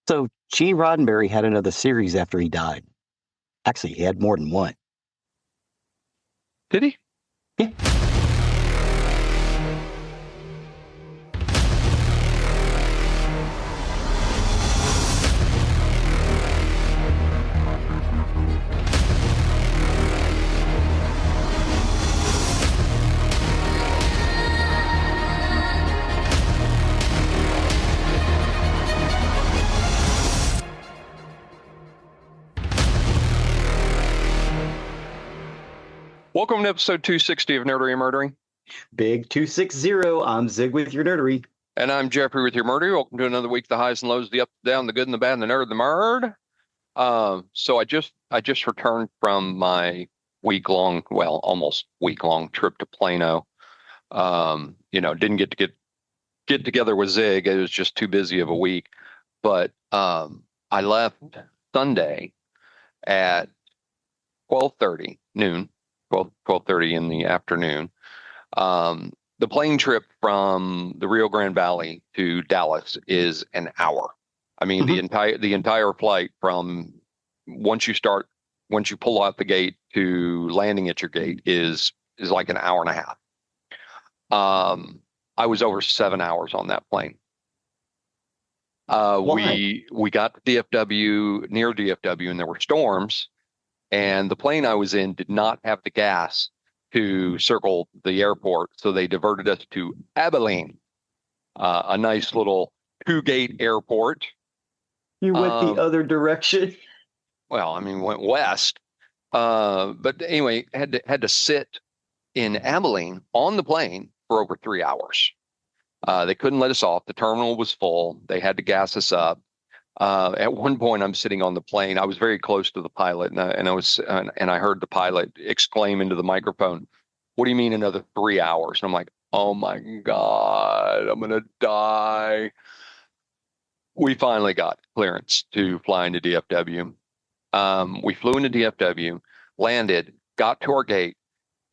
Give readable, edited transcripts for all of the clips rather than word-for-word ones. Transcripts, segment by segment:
So Gene Roddenberry had another series after he died. Actually, he had more than one. Did he? Yeah. Welcome to episode 260 of Nerdery Murdery. Big 260. I'm Zig with your Nerdery. And I'm Jeffrey with your Murdery. Welcome to another week, the highs and lows, the up, the down, the good and the bad, and the nerd, the murd. So I just returned from my almost week-long trip to Plano. Didn't get together with Zig. It was just too busy of a week. But I left Sunday at 12:30 noon. 12:30 in the afternoon. The plane trip from the Rio Grande Valley to Dallas is an hour. I mean, the entire flight from once you pull out the gate to landing at your gate is like an hour and a half. I was over 7 hours on that plane. We got to DFW, near DFW, and there were storms. And the plane I was in did not have the gas to circle the airport, so they diverted us to Abilene, a nice little two-gate airport. You went the other direction? Well, I mean, went west. But anyway, had to sit in Abilene on the plane for over 3 hours. They couldn't let us off. The terminal was full. They had to gas us up. At one point, I'm sitting on the plane. I was very close to the pilot, and I heard the pilot exclaim into the microphone, "What do you mean another 3 hours?" And I'm like, "Oh my God, I'm gonna die." We finally got clearance to fly into DFW. We flew into DFW, landed, got to our gate,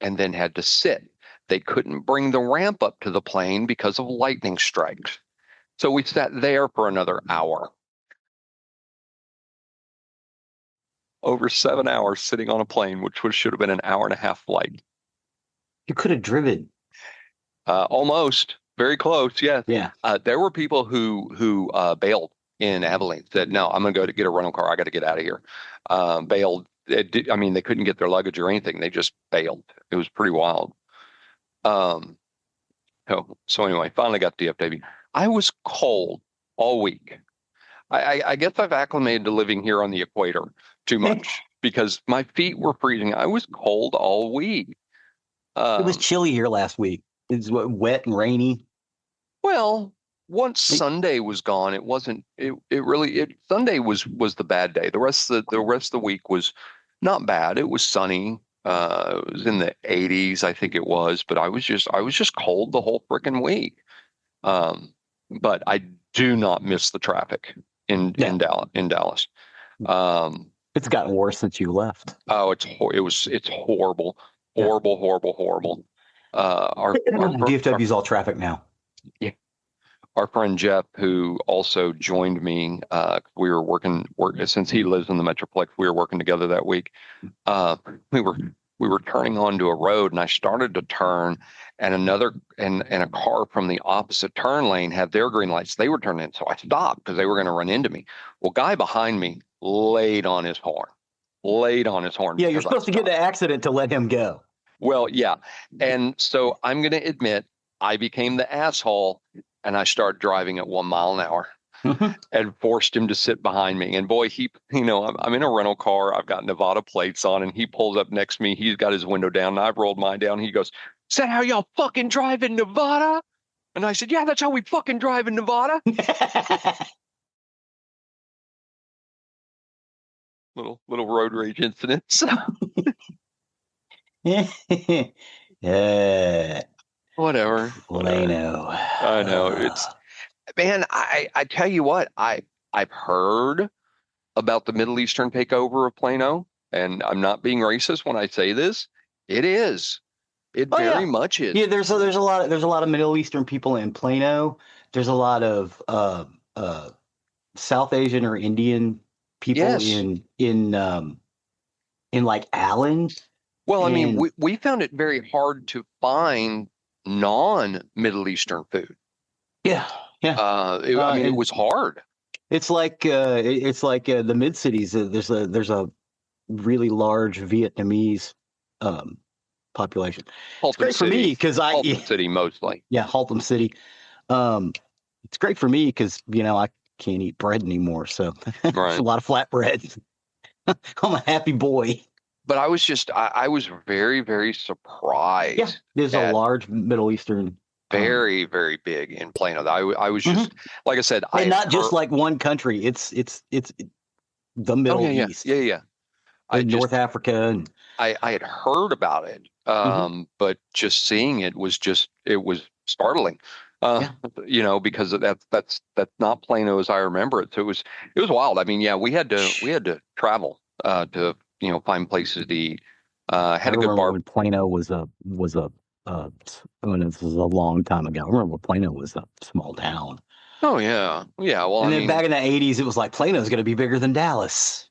and then had to sit. They couldn't bring the ramp up to the plane because of lightning strikes. So we sat there for another hour. Over 7 hours sitting on a plane, which should have been an hour and a half flight. You could have driven. Almost. Very close, yes. Yeah. There were people who bailed in Abilene, said, "No, I'm going to go to get a rental car. I got to get out of here." Bailed. They couldn't get their luggage or anything. They just bailed. It was pretty wild. So anyway, finally got to DFW. I was cold all week. I guess I've acclimated to living here on the equator too much because my feet were freezing. I was cold all week. It was chilly here last week. It was wet and rainy. Well, once Sunday was gone, it wasn't. Sunday was the bad day. The rest of the week was not bad. It was sunny. It was in the 80s, I think it was. But I was just cold the whole freaking week. But I do not miss the traffic in Dallas. It's gotten worse since you left. Oh, it's horrible. Horrible. DFW's all traffic now. Yeah. Our friend Jeff, who also joined me, we were working since he lives in the Metroplex. We were working together that week. We were turning onto a road, and I started to turn, and a car from the opposite turn lane had their green lights. They were turning in, so I stopped because they were going to run into me. Well, guy behind me laid on his horn. Yeah, you're supposed to get the accident to let him go. Well, yeah. And so I'm going to admit I became the asshole, and I started driving at 1 mile an hour and forced him to sit behind me. And boy, I'm in a rental car. I've got Nevada plates on, and he pulls up next to me. He's got his window down, and I've rolled mine down. He goes, "Is that how y'all fucking drive in Nevada?" And I said, "Yeah, that's how we fucking drive in Nevada." Little road rage incidents. Whatever. Plano. I know. I tell you what, I've heard about the Middle Eastern takeover of Plano, and I'm not being racist when I say this. It is. It very much is. Yeah, there's a lot of Middle Eastern people in Plano. There's a lot of South Asian or Indian people Yes. in like Allen, Well, I mean, and we found it very hard to find non-Middle Eastern food. yeah, yeah, I mean, it and was hard. it's like the mid cities. There's a really large Vietnamese um, population. It's Haltom great for me City, because Haltom City mostly. yeah, Haltom City. Um, it's great for me because I can't eat bread anymore, so it's a Right. lot of flatbread. I'm a happy boy. But I was very, very Yeah, surprised there's a at large Middle Eastern. very, very big in Plano. I was Mhm. just, like I said, I And had not just heard, like one country. It's the oh Middle yeah, yeah, East yeah, yeah. I and just, North Africa and I had heard about it. mhm. But just seeing it was it was startling. Uh, Yeah. because that's not Plano as I remember it. So it was wild. I mean, yeah, we had to travel, to, find places to eat. I Had a good remember bar. when Plano was a I mean, this was a long time ago. I remember when Plano was a small town. Oh yeah. Yeah. Well, I And then mean, back in the 80s, it was like Plano's going to be bigger than Dallas.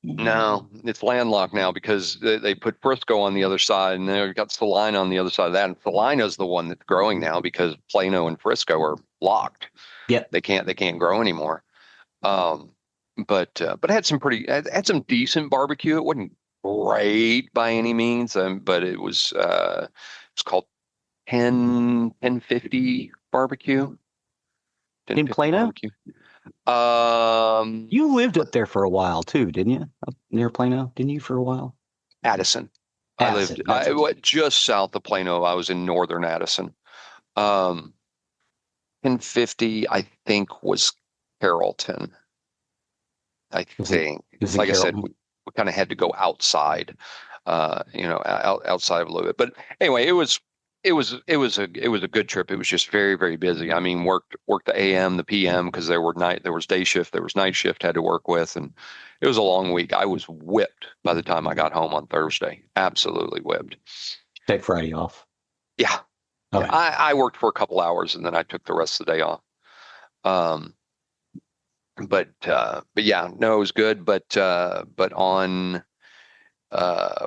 no, it's landlocked now because they put Frisco on the other side, and they've got Salina on the other side of that. And Salina's the one that's growing now because Plano and Frisco are locked. Yep. They can't grow anymore. Um, but had some decent barbecue. It wasn't great by any means, but it's called 1050 barbecue. In 1050 Plano? barbecue. Um, You lived up there for a while too, didn't you? Up near Plano, didn't you for a while? Addison. Addison, that's I it. went just south of Plano. I was in northern Addison. Um, 1050, I think, was Carrollton. I Was it think, was it like I said, Carrollton? we kind of had to go outside, outside of a little bit. But anyway, it was a good trip. It was just very, very busy. I mean, worked the AM, the PM because there was day shift, there was night shift had to work with, and it was a long week. I was whipped by the time I got home on Thursday. Absolutely whipped. Take Friday off. Yeah. Yeah. Okay. I worked for a couple hours and then I took the rest of the day off. Um, but yeah, no, it was good. But on uh,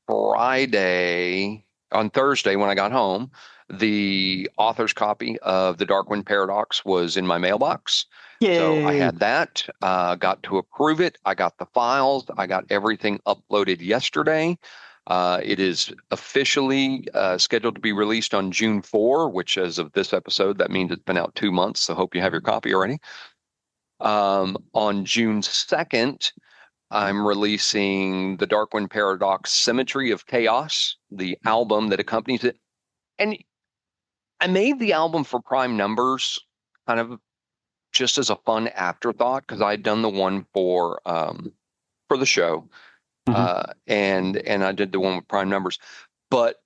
Friday, on Thursday when I got home, the author's copy of The Darkwind Paradox was in my mailbox. So I Yay. had that, got to approve it. I got the files. I got everything uploaded yesterday. It is officially scheduled to be released on June 4, which as of this episode, that means it's been out 2 months. So hope you have your copy already. On June 2nd, I'm releasing the Darkwind Paradox Symmetry of Chaos, the album that accompanies it. And I made the album for Prime Numbers kind of just as a fun afterthought because I had done the one for the show, Mhm. and I did the one with Prime Numbers. But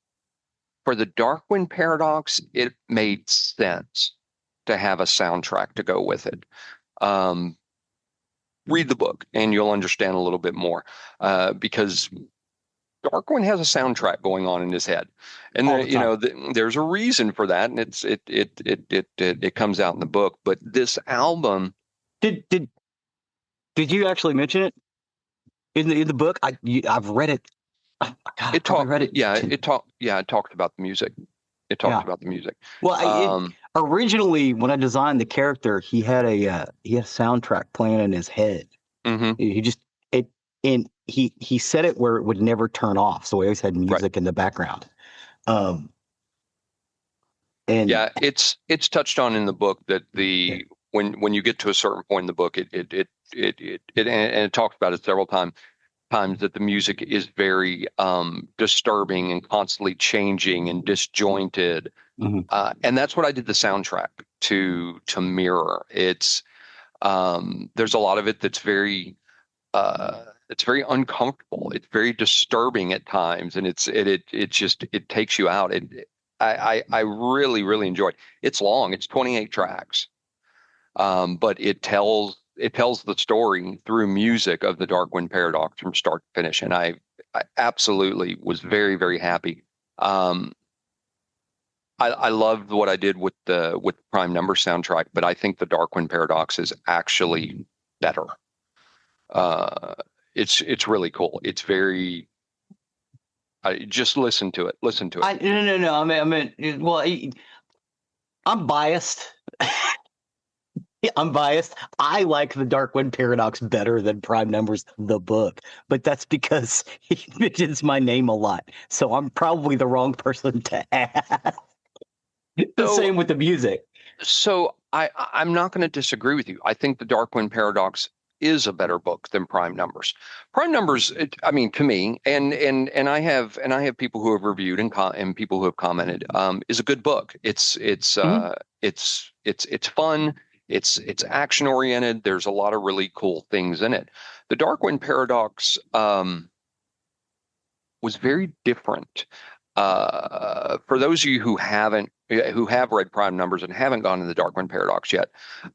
for the Darkwind Paradox, it made sense to have a soundtrack to go with it. Read the book and you'll understand a little bit more, because Darkwind has a soundtrack going on in his head, and All the time. there's a reason for that, and it comes out in the book. But this album, Did did did you actually mention it in the book? I've read it. God, I it probably talked, read it. it talked about the music. It talked Yeah. about the music. Well, Um, originally when I designed the character, he had a soundtrack playing in his head. mhm, He just it and he set it where it would never turn off, so he always had right. music in the background. Um, and Yeah, it's touched on in the book that yeah, when you get to a certain point in the book, and it talks about it several times that the music is very disturbing and constantly changing and disjointed. mhm. And that's what I did the soundtrack to mirror. There's a lot of it that's it's very uncomfortable. It's very disturbing at times, and it takes you out. I really, really enjoyed it. It's long. It's 28 tracks, but it tells the story through music of the Darkwind Paradox from start to finish, and I absolutely was very, very happy. Um, I loved what I did with the Prime Number soundtrack, but I think the Darkwing Paradox is actually better. It's really cool. It's very. Just listen to it. Listen to it. No. I mean, well, I'm biased. I'm biased. I like the Darkwing Paradox better than Prime Numbers, the book, but that's because he mentions my name a lot. So I'm probably the wrong person to ask. The same with the music. So I'm not going to disagree with you. I think the Darkwing Paradox is a better book than Prime Numbers. Prime Numbers, I mean, to me, and I have people who have reviewed and people who have commented, is a good book. It's fun. It's action oriented. There's a lot of really cool things in it. The Darkwing Paradox was very different. For those of you who have read Prime Numbers and haven't gone to the Darkwing Paradox yet,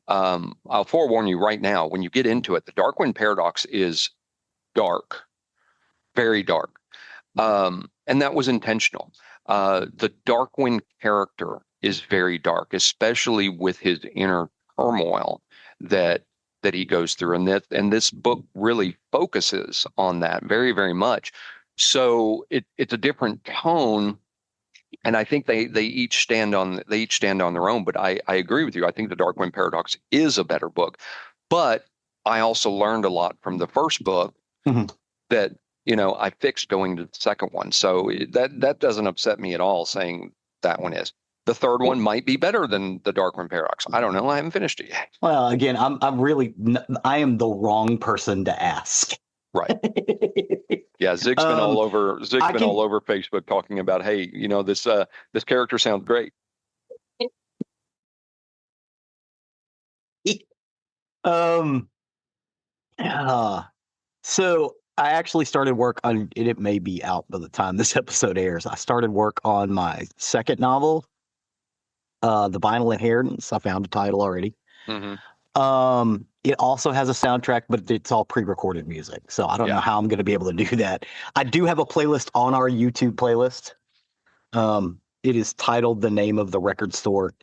I'll forewarn you right now, when you get into it, the Darkwing Paradox is dark, very dark. And that was intentional. The Darkwing character is very dark, especially with his inner turmoil that he goes through. And this book really focuses on that very, very much. So it's a different tone, and I think they each stand on their own. But I agree with you. I think the Darkwing Paradox is a better book. But I also learned a lot from the first book that I fixed going to the second one. So that doesn't upset me at all. Saying that one is. The third one might be better than the Darkwing Paradox. I don't know. I haven't finished it yet. Well, again, I am the wrong person to ask. Right. Yeah, Zig's been all over Facebook talking about, hey, this character sounds great. So I actually started work on it may be out by the time this episode airs. I started work on my second novel, The Vinyl Inheritance. I found a title already. It also has a soundtrack, but it's all pre-recorded music. So I don't know how I'm going to be able to do that. I do have a playlist on our YouTube playlist. It is titled The Name of the Record Store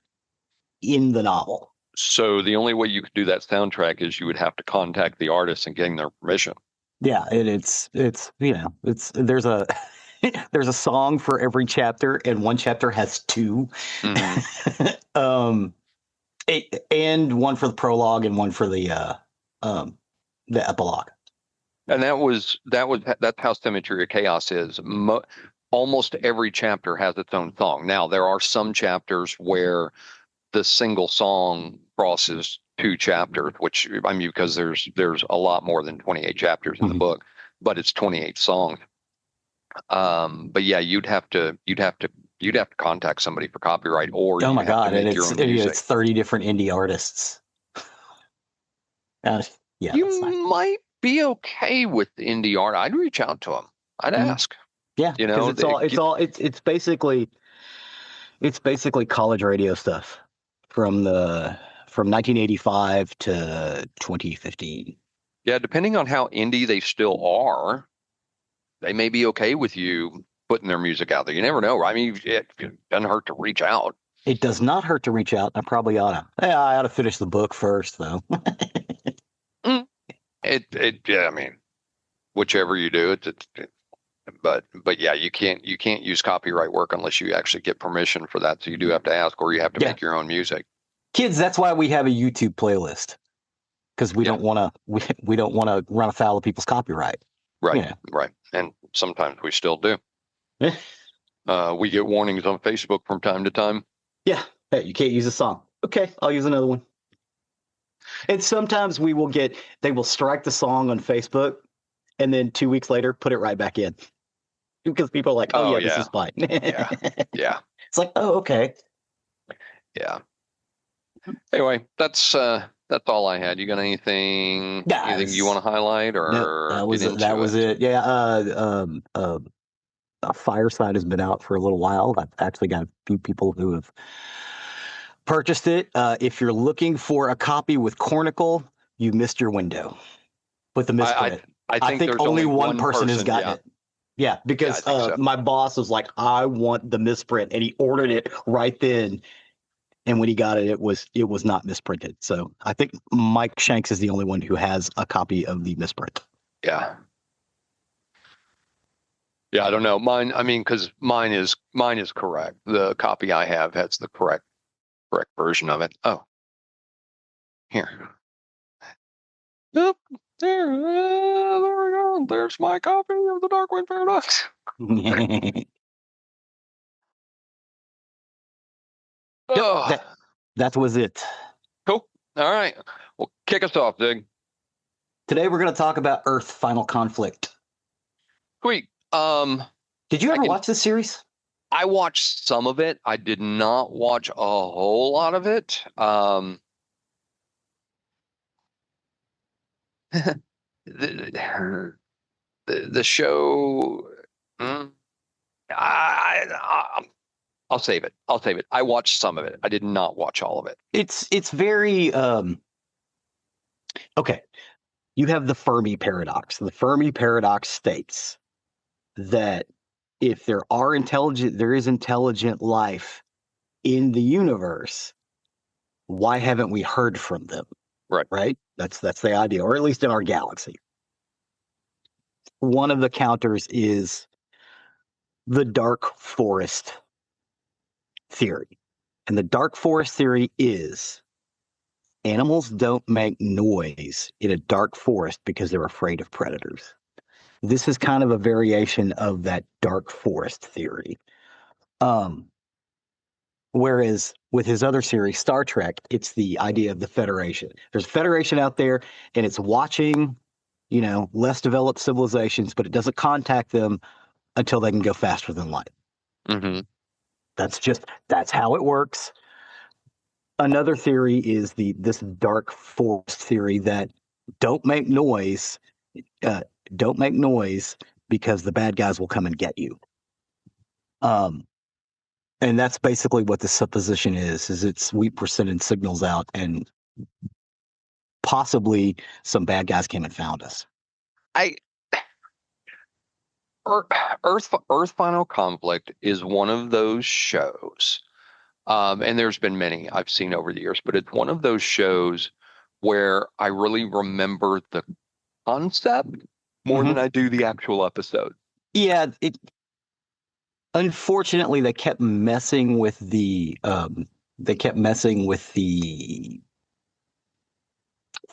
in the novel. So the only way you could do that soundtrack is you would have to contact the artist and getting their permission. Yeah, it's there's a there's a song for every chapter, and one chapter has two. And one for the prologue and one for the epilogue. And that's how Symmetry of Chaos is. Almost every chapter has its own song. Now there are some chapters where the single song crosses two chapters, which I mean because there's a lot more than 28 chapters in the book, but it's 28 songs. But yeah, you'd have to contact somebody for copyright, or oh my god, and it's 30 different indie artists. You might be okay with indie art. I'd reach out to them. I'd ask. Yeah, it's basically college radio stuff from 1985 to 2015. Yeah, depending on how indie they still are, they may be okay with you putting their music out there. You never know. I mean, it doesn't hurt to reach out. It does not hurt to reach out. I probably ought to. Yeah, I ought to finish the book first, though. I mean, whichever you do, but yeah, you can't use copyright work unless you actually get permission for that. So you do have to ask, or you have to make your own music. Kids, that's why we have a YouTube playlist, because we don't want to run afoul of people's copyright. Right, right, and sometimes we still do. We get warnings on Facebook from time to time. Yeah, hey, you can't use a song. Okay, I'll use another one. And sometimes they will strike the song on Facebook, and then 2 weeks later put it right back in, because people are like, oh yeah, this is fine. yeah. It's like, oh, okay. Yeah. Anyway, that's all I had. You got anything you want to highlight, or no, that was it. Yeah. Fireside has been out for a little while. I've actually got a few people who have purchased it. If you're looking for a copy with Cornicle, you missed your window with the misprint. I think only one person has gotten it. Yeah, because think so. my boss was like, I want the misprint, and he ordered it right then. And when he got it, it was not misprinted. So I think Mike Shanks is the only one who has a copy of the misprint. Yeah. Yeah, I don't know. Mine, I mean, because mine is correct. The copy I have has the correct version of it. Oh, here. Yep. There we go. There's my copy of the Darkwind Paradox. That was it. Cool. All right. Well, kick us off, Dig. Today we're going to talk about Earth Final Conflict. Sweet. Did you ever watch this series? I watched some of it. I did not watch a whole lot of it. The show. I'll save it. I watched some of it. I did not watch all of it. It's very okay. You have the Fermi paradox. The Fermi paradox states that if there is intelligent life in the universe, why haven't we heard from them? Right? That's the idea, or at least in our galaxy. One of the counters is the dark forest theory. And the dark forest theory is animals don't make noise in a dark forest because they're afraid of predators. This is kind of a variation of that dark forest theory. Whereas with his other series, Star Trek, it's the idea of the Federation. There's a Federation out there, and it's watching, less developed civilizations, but it doesn't contact them until they can go faster than light. Mm-hmm. That's how it works. Another theory is this dark forest theory that don't make noise because the bad guys will come and get you. And that's basically what the supposition is we're sending signals out, and possibly some bad guys came and found us. Earth Final Conflict is one of those shows, and there's been many I've seen over the years, but it's one of those shows where I really remember the concept more than I do the actual episode. Yeah, unfortunately, they kept messing with the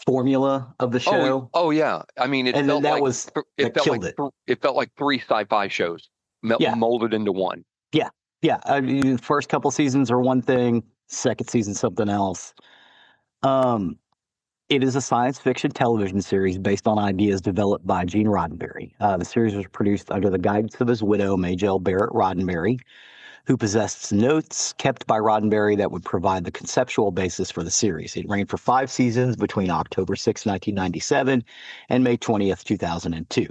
formula of the show. Oh yeah, I mean, it felt like three sci-fi shows molded into one. Yeah. I mean, the first couple seasons are one thing, second season something else. It is a science fiction television series based on ideas developed by Gene Roddenberry. The series was produced under the guidance of his widow, Majel Barrett Roddenberry, who possessed notes kept by Roddenberry that would provide the conceptual basis for the series. It ran for 5 seasons between October 6, 1997 and May 20th, 2002.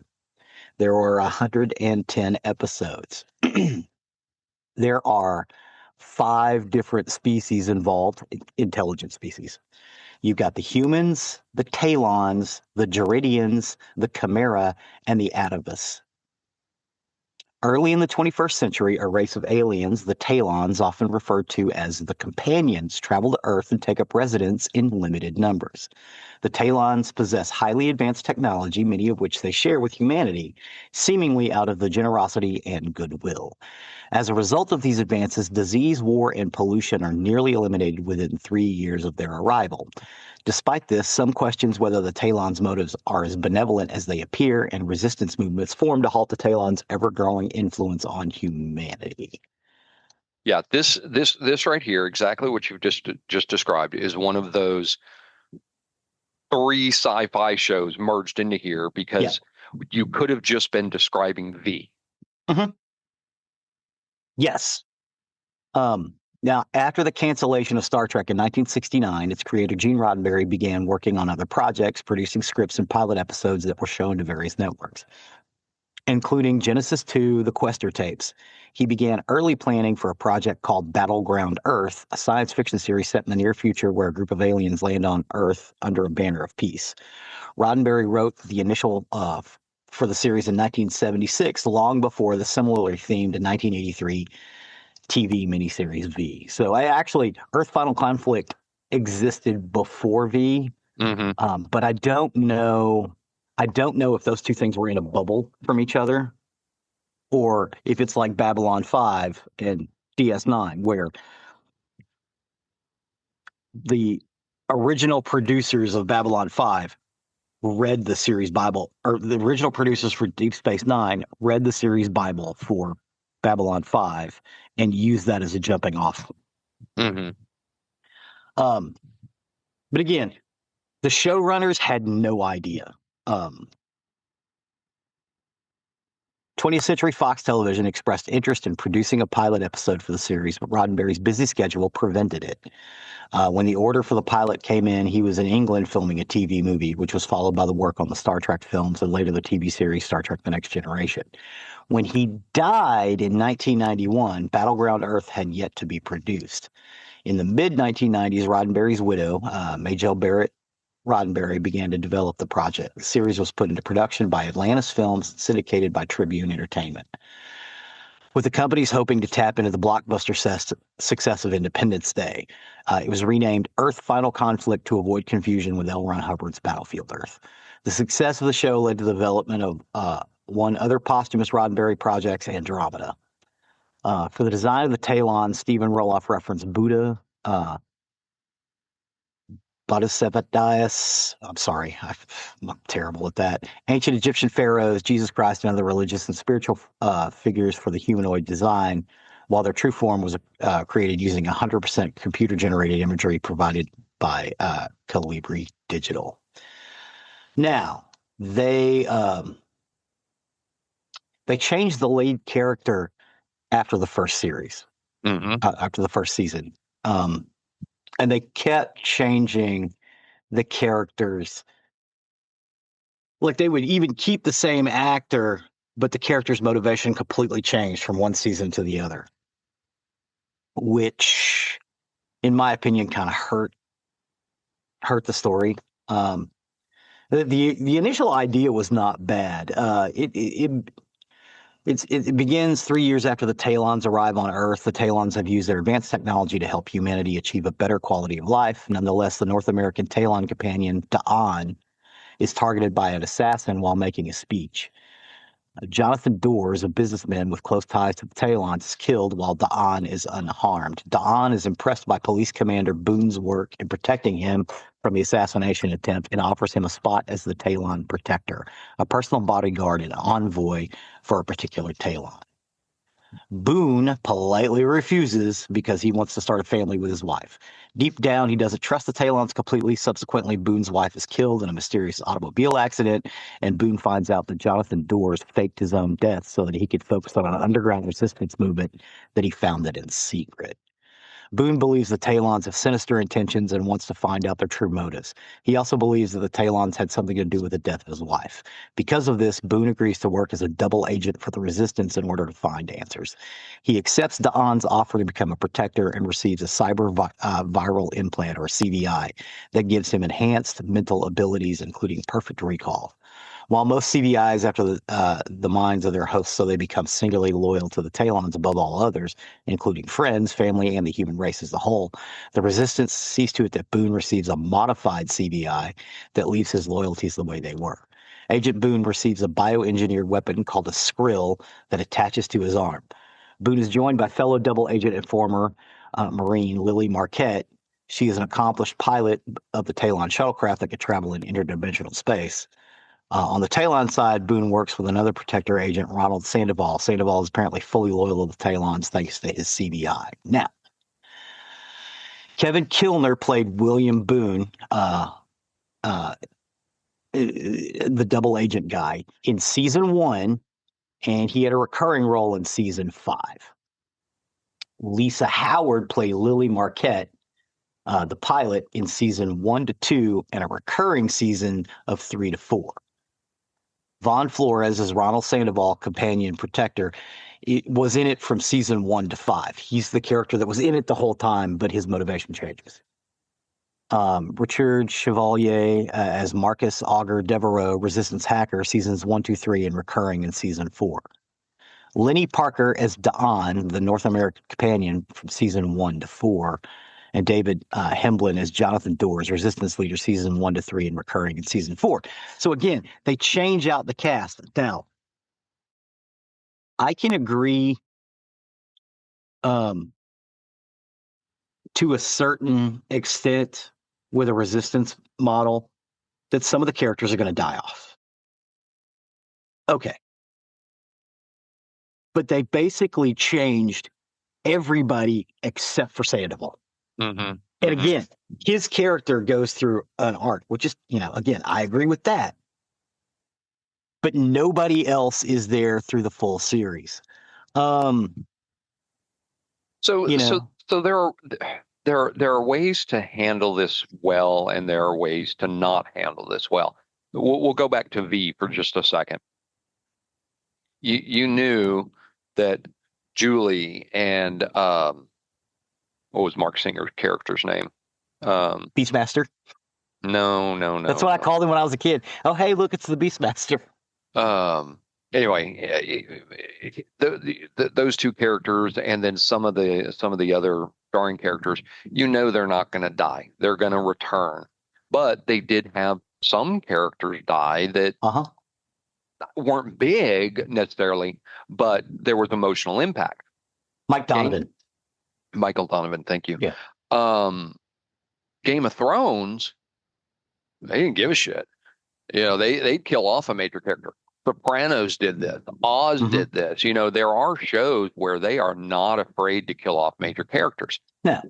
There were 110 episodes. There are 5 different species involved, intelligent species. You've got the humans, the Talons, the Geridians, the Chimera, and the Atavus. Early in the 21st century, a race of aliens, the Talons, often referred to as the Companions, travel to Earth and take up residence in limited numbers. The Talons possess highly advanced technology, many of which they share with humanity, seemingly out of the generosity and goodwill. As a result of these advances, disease, war, and pollution are nearly eliminated within 3 years of their arrival. Despite this, some questions whether the Talons' motives are as benevolent as they appear, and resistance movements form to halt the Talons' ever-growing influence on humanity. Yeah, this right here, exactly what you've just described, is one of those 3 sci-fi shows merged into here because you could have just been describing V. Mm-hmm. Yes. Now, after the cancellation of Star Trek in 1969, its creator Gene Roddenberry began working on other projects, producing scripts and pilot episodes that were shown to various networks, including Genesis 2, The Questor Tapes. He began early planning for a project called Battleground Earth, a science fiction series set in the near future where a group of aliens land on Earth under a banner of peace. Roddenberry wrote the initial for the series in 1976, long before the similarly themed 1983 TV miniseries V. So Earth Final Conflict existed before V, but I don't know. I don't know if those two things were in a bubble from each other, or if it's like Babylon 5 and DS9, where the original producers of Babylon 5 read the series Bible, or the original producers for Deep Space Nine read the series Bible for Babylon 5 and used that as a jumping off. But again, the showrunners had no idea. 20th Century Fox Television expressed interest in producing a pilot episode for the series, but Roddenberry's busy schedule prevented it. When the order for the pilot came in, he was in England filming a TV movie, which was followed by the work on the Star Trek films and later the TV series Star Trek The Next Generation. When he died in 1991, Battleground Earth had yet to be produced. In the mid-1990s, Roddenberry's widow, Majel Barrett Roddenberry, began to develop the project. The series was put into production by Atlantis Films, syndicated by Tribune Entertainment. With the companies hoping to tap into the blockbuster success of Independence Day, it was renamed Earth Final Conflict to avoid confusion with L. Ron Hubbard's Battlefield Earth. The success of the show led to the development of one other posthumous Roddenberry project, Andromeda. For the design of the Talon, Stephen Roloff referenced Buddha, Bodhisattvas, I'm sorry, I'm terrible at that. Ancient Egyptian pharaohs, Jesus Christ, and other religious and spiritual figures for the humanoid design, while their true form was created using 100% computer-generated imagery provided by Calibri Digital. Now, they changed the lead character after the first series, after the first season. And they kept changing the characters. Like, they would even keep the same actor, but the character's motivation completely changed from one season to the other, which, in my opinion, kind of hurt the story. The initial idea was not bad. It begins 3 years after the Talons arrive on Earth. The Talons have used their advanced technology to help humanity achieve a better quality of life. Nonetheless, the North American Talon companion, Da'an, is targeted by an assassin while making a speech. Jonathan Doors, a businessman with close ties to the Talons, is killed while Da'an is unharmed. Da'an is impressed by Police Commander Boone's work in protecting him from the assassination attempt and offers him a spot as the Talon protector, a personal bodyguard and envoy for a particular Talon. Boone politely refuses because he wants to start a family with his wife. Deep down, he doesn't trust the Talons completely. Subsequently, Boone's wife is killed in a mysterious automobile accident, and Boone finds out that Jonathan Doors faked his own death so that he could focus on an underground resistance movement that he founded in secret. Boone believes the Talons have sinister intentions and wants to find out their true motives. He also believes that the Talons had something to do with the death of his wife. Because of this, Boone agrees to work as a double agent for the Resistance in order to find answers. He accepts Da'an's offer to become a protector and receives a cyber viral implant, or CVI, that gives him enhanced mental abilities, including perfect recall. While most CVIs after the minds of their hosts, so they become singularly loyal to the Talons above all others, including friends, family, and the human race as a whole, the Resistance sees to it that Boone receives a modified CVI that leaves his loyalties the way they were. Agent Boone receives a bioengineered weapon called a Skrill that attaches to his arm. Boone is joined by fellow double agent and former Marine Lily Marquette. She is an accomplished pilot of the Talon shuttlecraft that could travel in interdimensional space. On the Talon side, Boone works with another protector agent, Ronald Sandoval. Sandoval is apparently fully loyal to the Talons thanks to his CVI. Now, Kevin Kilner played William Boone, the double agent guy, in season 1, and he had a recurring role in season 5. Lisa Howard played Lily Marquette, the pilot, in season 1 to 2, and a recurring season of 3 to 4. Von Flores is Ronald Sandoval, companion protector. It was in it from season 1 to 5. He's the character that was in it the whole time, but his motivation changes. Richard Chevalier as Marcus Auger Devereaux, Resistance Hacker, seasons 1, 2, 3, and recurring in season 4. Lenny Parker as Da'an, the North American companion from season 1 to 4. And David Hemblin as Jonathan Doors, Resistance Leader, season 1 to 3, and recurring in season 4. So again, they change out the cast. Now, I can agree to a certain extent with a Resistance model that some of the characters are going to die off. Okay. But they basically changed everybody except for Sandoval. Mm-hmm. And again, his character goes through an arc, which is, again, I agree with that. But nobody else is there through the full series. So there are ways to handle this well, and there are ways to not handle this well. We'll go back to V for just a second. You knew that Julie and what was Mark Singer's character's name? Beastmaster. No. That's what I called him when I was a kid. Oh, hey, look, it's the Beastmaster. Anyway, those two characters, and then some of the other starring characters, they're not going to die. They're going to return. But they did have some characters die that weren't big necessarily, but there was emotional impact. Michael Donovan, thank you. Yeah. Game of Thrones, they didn't give a shit. They'd kill off a major character. Sopranos did this. Oz did this. There are shows where they are not afraid to kill off major characters. No.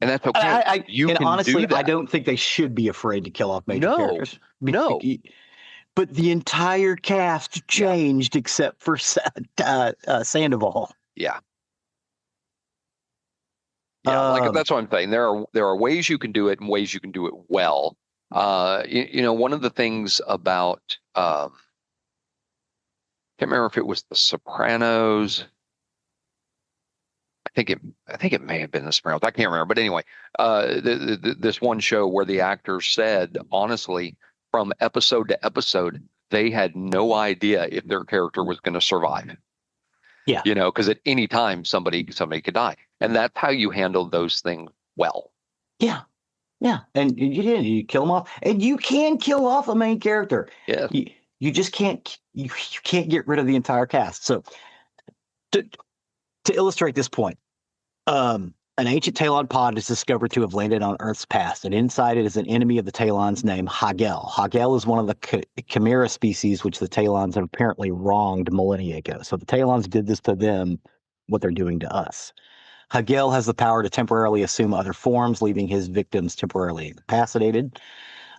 And that's okay. Honestly, I don't think they should be afraid to kill off major characters. No. But the entire cast changed except for Sandoval. Yeah. Yeah, that's what I'm saying. There are ways you can do it and ways you can do it well. One of the things about can't remember if it was The Sopranos. I think it may have been The Sopranos. I can't remember, but anyway, this one show where the actors said, honestly, from episode to episode, they had no idea if their character was going to survive. Yeah, because at any time somebody could die, and that's how you handle those things well. Yeah, and you kill them off, and you can kill off a main character. Yeah, you just can't. You can't get rid of the entire cast. So, to illustrate this point, an ancient Talon pod is discovered to have landed on Earth's past, and inside it is an enemy of the Talons named Hagel. Hagel is one of the chimera species which the Talons have apparently wronged millennia ago. So the Talons did this to them, what they're doing to us. Hagel has the power to temporarily assume other forms, leaving his victims temporarily incapacitated.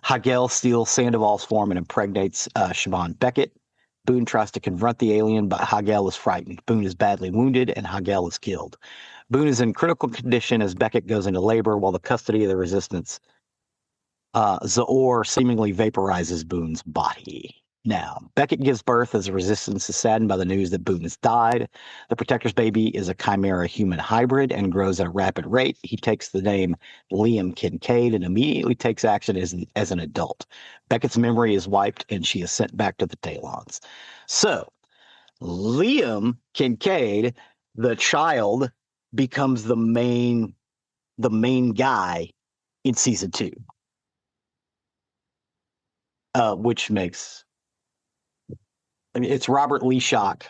Hagel steals Sandoval's form and impregnates Siobhan Beckett. Boone tries to confront the alien, but Hagel is frightened. Boone is badly wounded, and Hagel is killed. Boone is in critical condition as Beckett goes into labor, while the custody of the Resistance. Za'or seemingly vaporizes Boone's body. Now, Beckett gives birth as the Resistance is saddened by the news that Boone has died. The Protector's baby is a chimera-human hybrid and grows at a rapid rate. He takes the name Liam Kincaid and immediately takes action as an adult. Beckett's memory is wiped, and she is sent back to the Talons. So, Liam Kincaid, the child, becomes the main guy in season 2, which makes, it's Robert Lee Schock.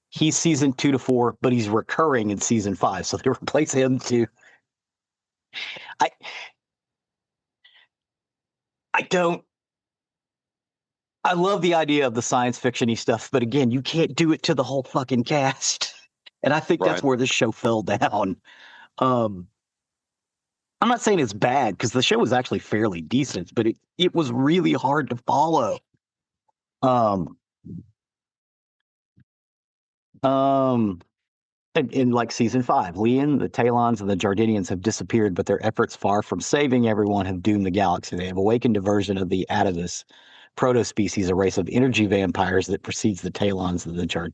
He's season 2 to 4, but he's recurring in season 5, so they replace him too. I love the idea of the science fiction-y stuff, but again, you can't do it to the whole fucking cast. And I think that's where this show fell down. I'm not saying it's bad, because the show was actually fairly decent, but it was really hard to follow. In like season 5, Leon, the Talons, and the Jardinians have disappeared, but their efforts, far from saving everyone, have doomed the galaxy. They have awakened a version of the Atavus proto-species, a race of energy vampires that precedes the Talons and the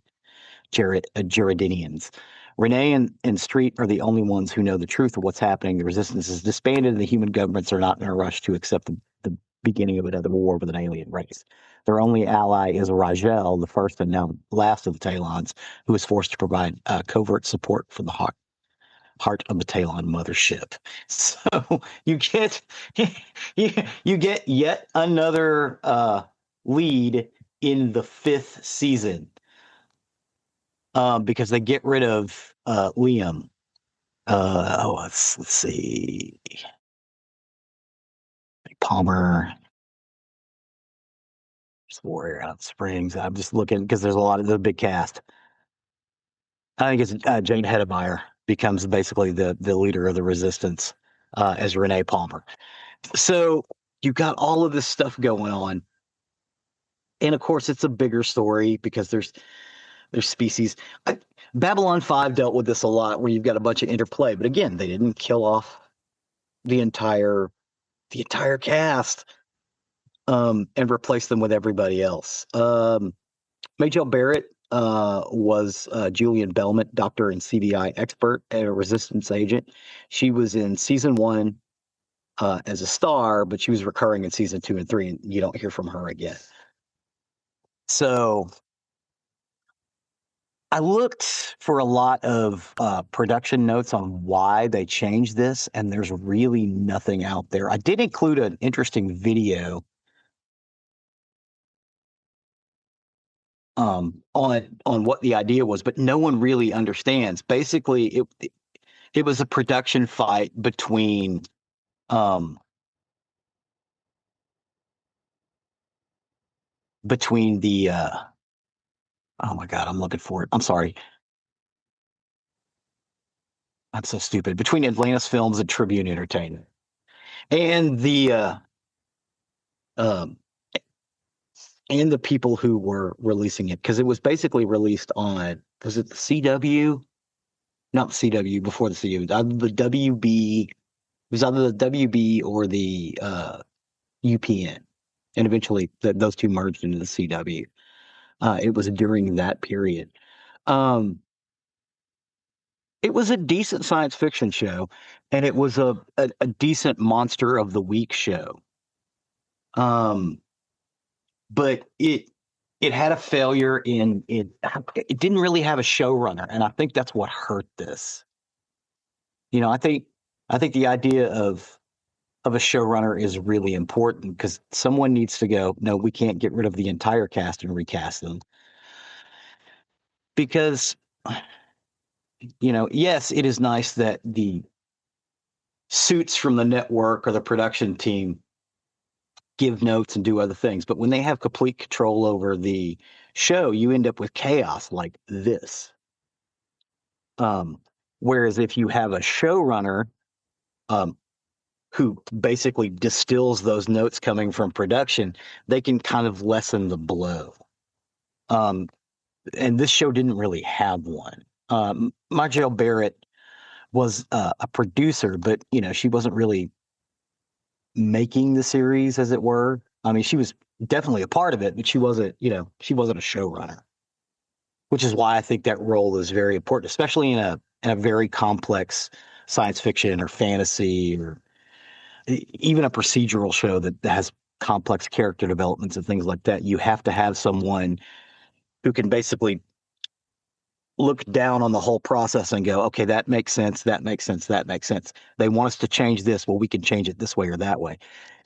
Jardinians. Renee and Street are the only ones who know the truth of what's happening. The resistance is disbanded, and the human governments are not in a rush to accept the beginning of another war with an alien race. Their only ally is Rajel, the first and now last of the Talons, who is forced to provide covert support for the heart of the Talon mothership. So you get you get yet another lead in the 5th season, because they get rid of Liam. Let's see, Palmer. Warrior Out Springs. I'm just looking because there's a lot of the big cast. I think it's Jane Hedemeyer becomes basically the leader of the resistance as Renee Palmer. So you got all of this stuff going on, and of course it's a bigger story because there's species. Babylon 5 dealt with this a lot, where you've got a bunch of interplay, but again, they didn't kill off the entire cast and replace them with everybody else. Majel Barrett was Julian Belmont, doctor and CBI expert and a resistance agent. She was in season 1 as a star, but she was recurring in season 2 and 3, and you don't hear from her again. So I looked for a lot of production notes on why they changed this, and there's really nothing out there. I did include an interesting video on what the idea was, but no one really understands. Basically, it was a production fight between the oh my god, I'm looking for it. I'm sorry. I'm so stupid. Between Atlantis Films and Tribune Entertainment. And the people who were releasing it, because it was basically released on, was it the CW? Not the CW, before the CW. Either the WB, it was either the WB or the UPN. And eventually those two merged into the CW. It was during that period. It was a decent science fiction show, and it was a decent Monster of the Week show. But it had a failure in it didn't really have a showrunner, and I think that's what hurt this. I think the idea of a showrunner is really important, because someone needs to go, no, we can't get rid of the entire cast and recast them. Because yes, it is nice that the suits from the network or the production team give notes and do other things, but when they have complete control over the show, you end up with chaos like this. Whereas if you have a showrunner who basically distills those notes coming from production, they can kind of lessen the blow. And this show didn't really have one. Margelle Barrett was a producer, but she wasn't really making the series, as it were. I mean, she was definitely a part of it, but she wasn't a showrunner, which is why I think that role is very important, especially in a very complex science fiction or fantasy, or even a procedural show that has complex character developments and things like that. You have to have someone who can basically look down on the whole process and go, okay, that makes sense, that makes sense, that makes sense. They want us to change this. Well, we can change it this way or that way.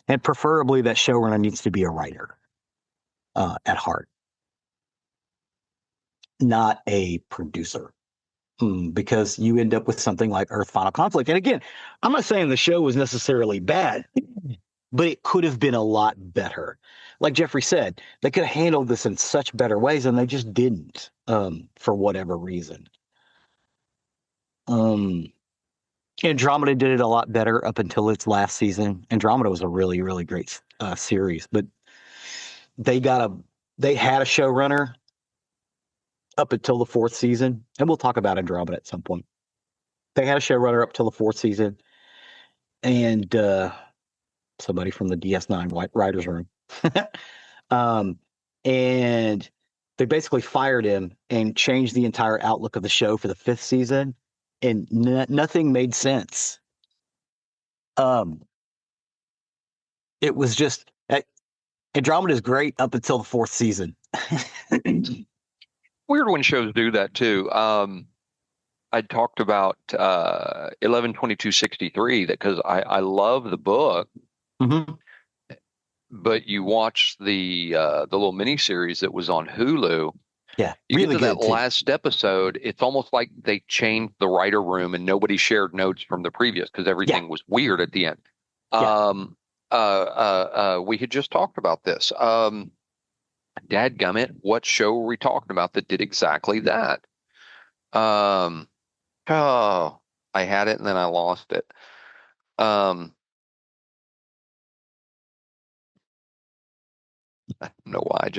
And preferably that showrunner needs to be a writer at heart, not a producer. Because you end up with something like Earth Final Conflict. And again, I'm not saying the show was necessarily bad, but it could have been a lot better. Like Jeffrey said, they could have handled this in such better ways, and they just didn't, for whatever reason. Andromeda did it a lot better up until its last season. Andromeda was a really, really great series, but they had a showrunner up until the 4th season, and we'll talk about Andromeda at some point. They had a showrunner up till the 4th season, and somebody from the DS9 writers room, and they basically fired him and changed the entire outlook of the show for the 5th season, and nothing made sense. It was just Andromeda is great up until the 4th season. Weird when shows do that too. I talked about 11/22/63 that because I love the book, but you watch the little miniseries that was on Hulu. Yeah, you really get to that good too. last episode, it's almost like they changed the writer room and nobody shared notes from the previous because everything was weird at the end. We had just talked about this. Dadgummit, what show were we talking about that did exactly that? Oh, I had it and then I lost it. I don't know why I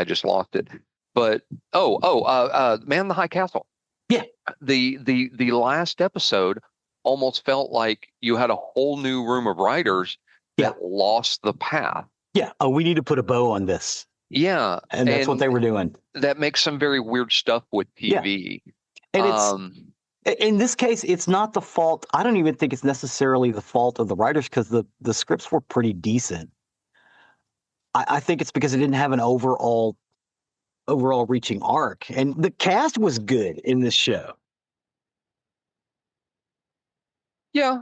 just lost it. But Man in the High Castle. Yeah. The last episode almost felt like you had a whole new room of writers that lost the path. Yeah. Oh, we need to put a bow on this. Yeah. And that's what they were doing. That makes some very weird stuff with TV. Yeah. And it's in this case, it's not the fault. I don't even think it's necessarily the fault of the writers because the scripts were pretty decent. I think it's because it didn't have an overall reaching arc, and the cast was good in this show. Yeah,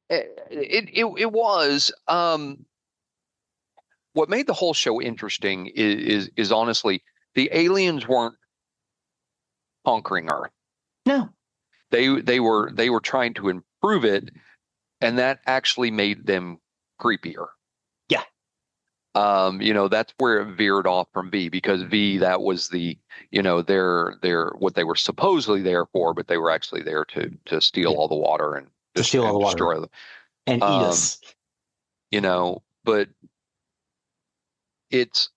it was. What made the whole show interesting is honestly the aliens weren't conquering Earth. No, they were trying to improve it, and that actually made them creepier. Yeah. That's where it veered off from V, because V, that was the, they're what they were supposedly there for, but they were actually there to steal all the water and to steal all the water, destroy them and eat us. But it's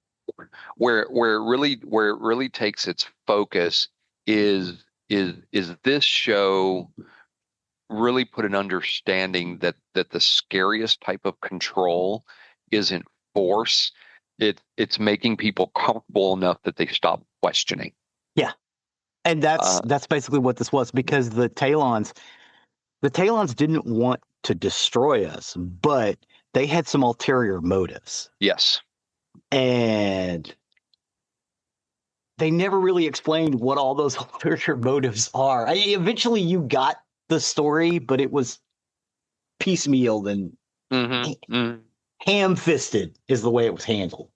where it really takes its focus is this show really put an understanding that the scariest type of control isn't force. It's making people comfortable enough that they stop questioning. Yeah. And that's basically what this was, because the Talons didn't want to destroy us, but they had some ulterior motives. Yes. And they never really explained what all those ulterior motives are. Eventually you got the story, but it was piecemealed and ham-fisted is the way it was handled.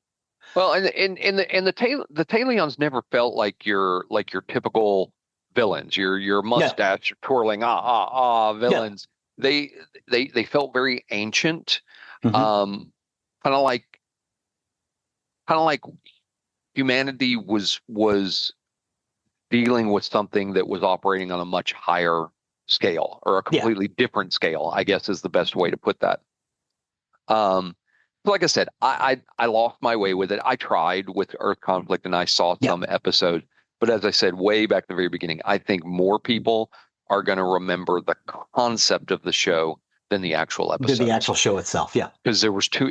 Well, and the Talions never felt like your typical villains, your mustache twirling villains. No. They felt very ancient, kind of like humanity was dealing with something that was operating on a much higher scale, or a completely different scale, I guess is the best way to put that. Like I said, I lost my way with it. I tried with Earth Conflict and I saw some episodes, but as I said way back at the very beginning, I think more people are going to remember the concept of the show than the actual episode. The actual show itself, yeah. Because it was too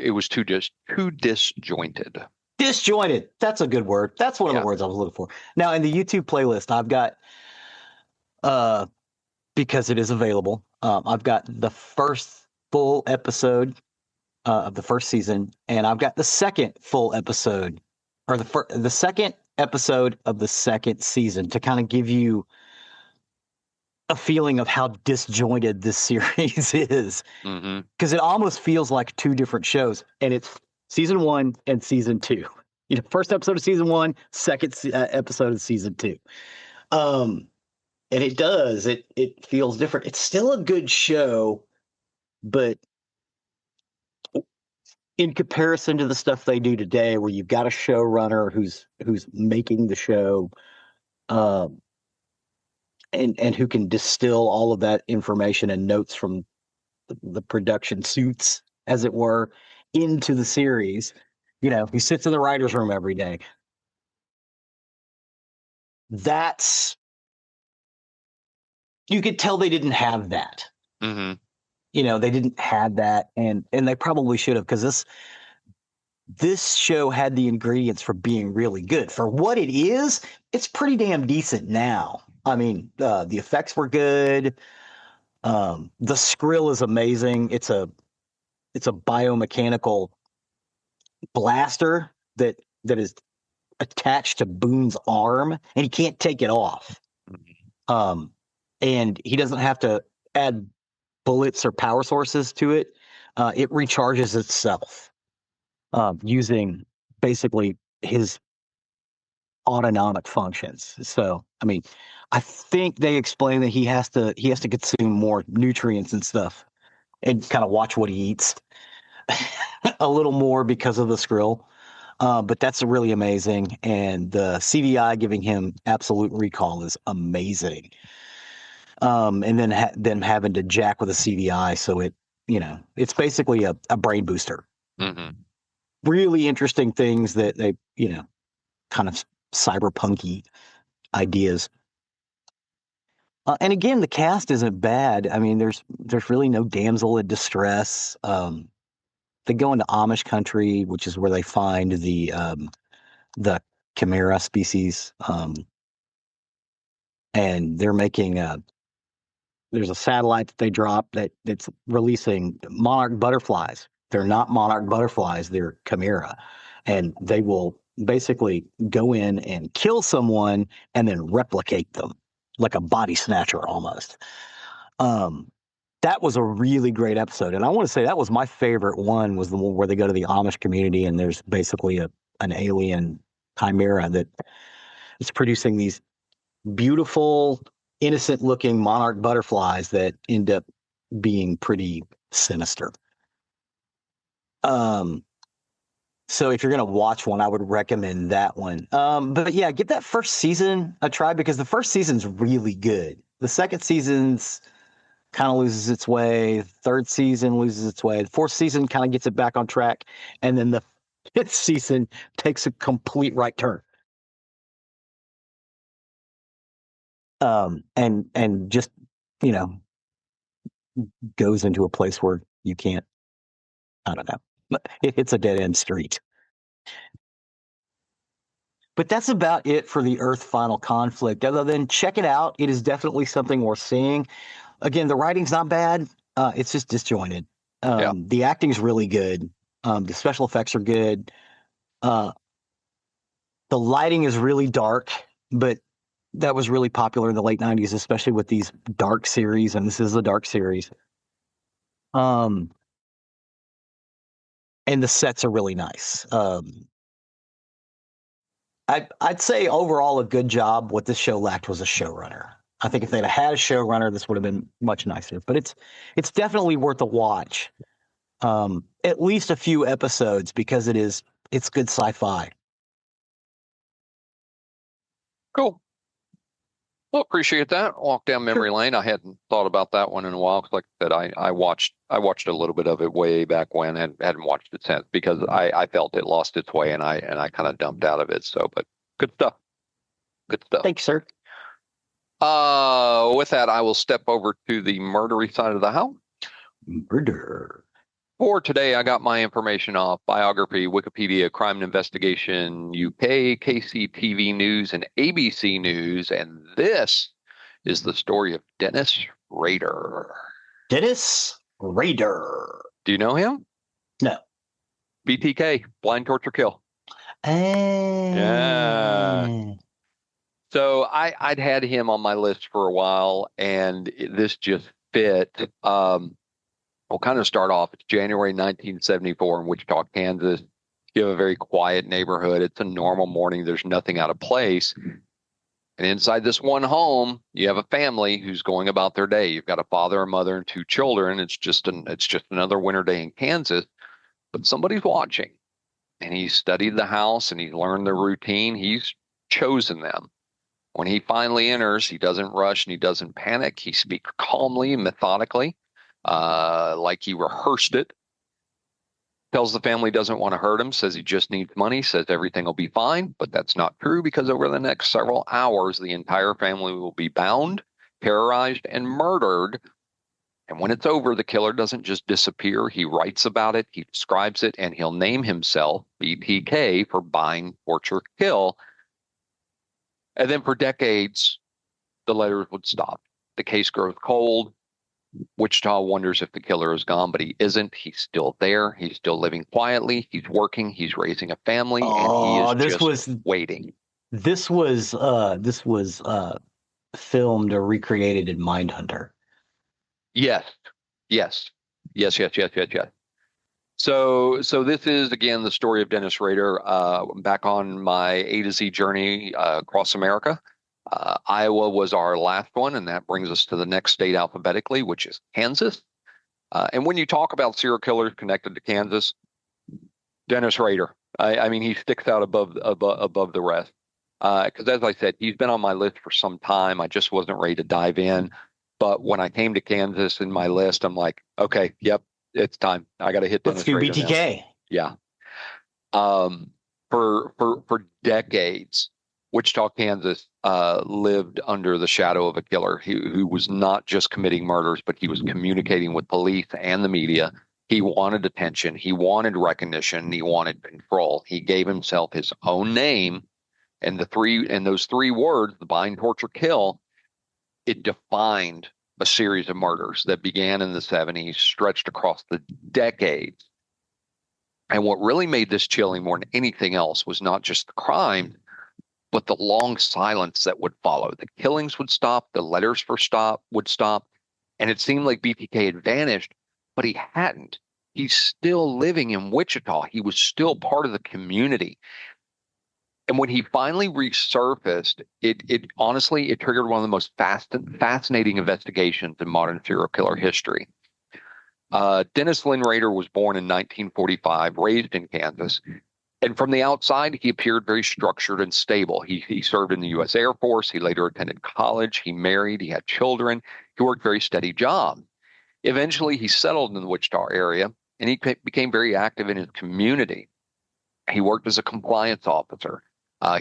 disjointed. Disjointed. That's a good word. That's one of the words I was looking for. Now, in the YouTube playlist, I've got, because it is available, I've got the first full episode of the first season, and I've got the second full episode, or the second episode of the second season, to kind of give you a feeling of how disjointed this series is. Because it almost feels like two different shows, and it's season 1 and season 2. First episode of season 1, second episode of season 2. And it feels different. It's still a good show, but in comparison to the stuff they do today, where you've got a showrunner who's making the show, and who can distill all of that information and notes from the production suits, as it were, into the series. He sits in the writer's room every day. You could tell they didn't have that. They didn't have that, and they probably should have, because this show had the ingredients for being really good. For what it is, it's pretty damn decent now. I mean, the effects were good. The skrill is amazing. It's a biomechanical blaster that is attached to Boone's arm, and he can't take it off. And he doesn't have to add bullets or power sources to it. It recharges itself using basically his autonomic functions. So, I mean, I think they explain that he has to consume more nutrients and stuff, and kind of watch what he eats a little more because of the skrill. But that's really amazing, and the CVI giving him absolute recall is amazing. And then them having to jack with a CVI, so it's basically a brain booster. Mm-hmm. Really interesting things that they kind of cyberpunky ideas. And again, the cast isn't bad. I mean, there's really no damsel in distress. They go into Amish country, which is where they find the chimera species, and they're making there's a satellite that they drop that's releasing monarch butterflies. They're not monarch butterflies; they're chimera, and they will basically go in and kill someone and then replicate them like a body snatcher almost. That was a really great episode, and I want to say that was my favorite one. Was the one where they go to the Amish community and there's basically an alien chimera that is producing these beautiful, innocent-looking monarch butterflies that end up being pretty sinister. So if you're going to watch one, I would recommend that one. But yeah, give that first season a try because the first season's really good. The second season's kind of loses its way. Third season loses its way. The fourth season kind of gets it back on track. And then the fifth season takes a complete right turn. And just, goes into a place where you can't, I don't know. It's a dead end street. But that's about it for the Earth Final Conflict. Other than check it out, it is definitely something worth seeing. Again, the writing's not bad. It's just disjointed. The acting's really good. The special effects are good. The lighting is really dark, but that was really popular in the late 90s, especially with these dark series, and this is a dark series. And the sets are really nice. I'd say overall a good job. What this show lacked was a showrunner. I think if they'd had a showrunner, this would have been much nicer. But it's definitely worth a watch. At least a few episodes because it's good sci-fi. Cool. Well, appreciate that. Walk down memory lane. I hadn't thought about that one in a while. Like I said, I watched a little bit of it way back when and hadn't watched it since because I felt it lost its way and I kind of dumped out of it. So, but good stuff. Good stuff. Thanks, sir. With that, I will step over to the murdery side of the house. Murder. For today, I got my information off biography, Wikipedia, Crime and Investigation, UK, KCTV News, and ABC News. And this is the story of Dennis Rader. Dennis Rader. Do you know him? No. BTK, Blind Torture Kill. Yeah. So I'd had him on my list for a while, and this just fit. We'll kind of start off. It's January 1974 in Wichita, Kansas. You have a very quiet neighborhood. It's a normal morning. There's nothing out of place. And inside this one home, you have a family who's going about their day. You've got a father, a mother, and two children. It's just another winter day in Kansas. But somebody's watching. And he's studied the house and he's learned the routine. He's chosen them. When he finally enters, he doesn't rush and he doesn't panic. He speaks calmly and methodically. Like he rehearsed it. Tells the family doesn't want to hurt him, says he just needs money, says everything will be fine, but that's not true because over the next several hours, the entire family will be bound, terrorized, and murdered And when it's over, the killer doesn't just disappear. He writes about it, he describes it, and he'll name himself BTK for bind, torture, kill. And then for decades, the letters would stop. The case grows cold. Wichita wonders if the killer is gone, but he isn't. He's still there. He's still living quietly. He's working. He's raising a family, and he is just waiting. This was filmed or recreated in Mindhunter. Yes. So this is, again, the story of Dennis Rader. Back on my A to Z journey across America. Iowa was our last one, and that brings us to the next state alphabetically, which is Kansas. And when you talk about serial killers connected to Kansas, Dennis Rader, I mean, he sticks out above the rest. Because as I said, he's been on my list for some time. I just wasn't ready to dive in. But when I came to Kansas in my list, I'm like, okay, yep, it's time. I got to hit Dennis Rader. Let's do BTK. Now. Yeah. For decades, Wichita, Kansas, lived under the shadow of a killer who was not just committing murders, but he was communicating with police and the media. He wanted attention. He wanted recognition. He wanted control. He gave himself his own name, and those three words, the bind, torture, kill, it defined a series of murders that began in the 70s, stretched across the decades. And what really made this chilling more than anything else was not just the crime, but the long silence that would follow. The killings would stop, the letters would stop, and it seemed like BTK had vanished, but he hadn't. He's still living in Wichita. He was still part of the community. And when he finally resurfaced, it honestly triggered one of the most fascinating investigations in modern serial killer history. Dennis Lynn Rader was born in 1945, raised in Kansas. And from the outside, he appeared very structured and stable. He served in the U.S. Air Force. He later attended college. He married. He had children. He worked a very steady job. Eventually, he settled in the Wichita area, and he became very active in his community. He worked as a compliance officer.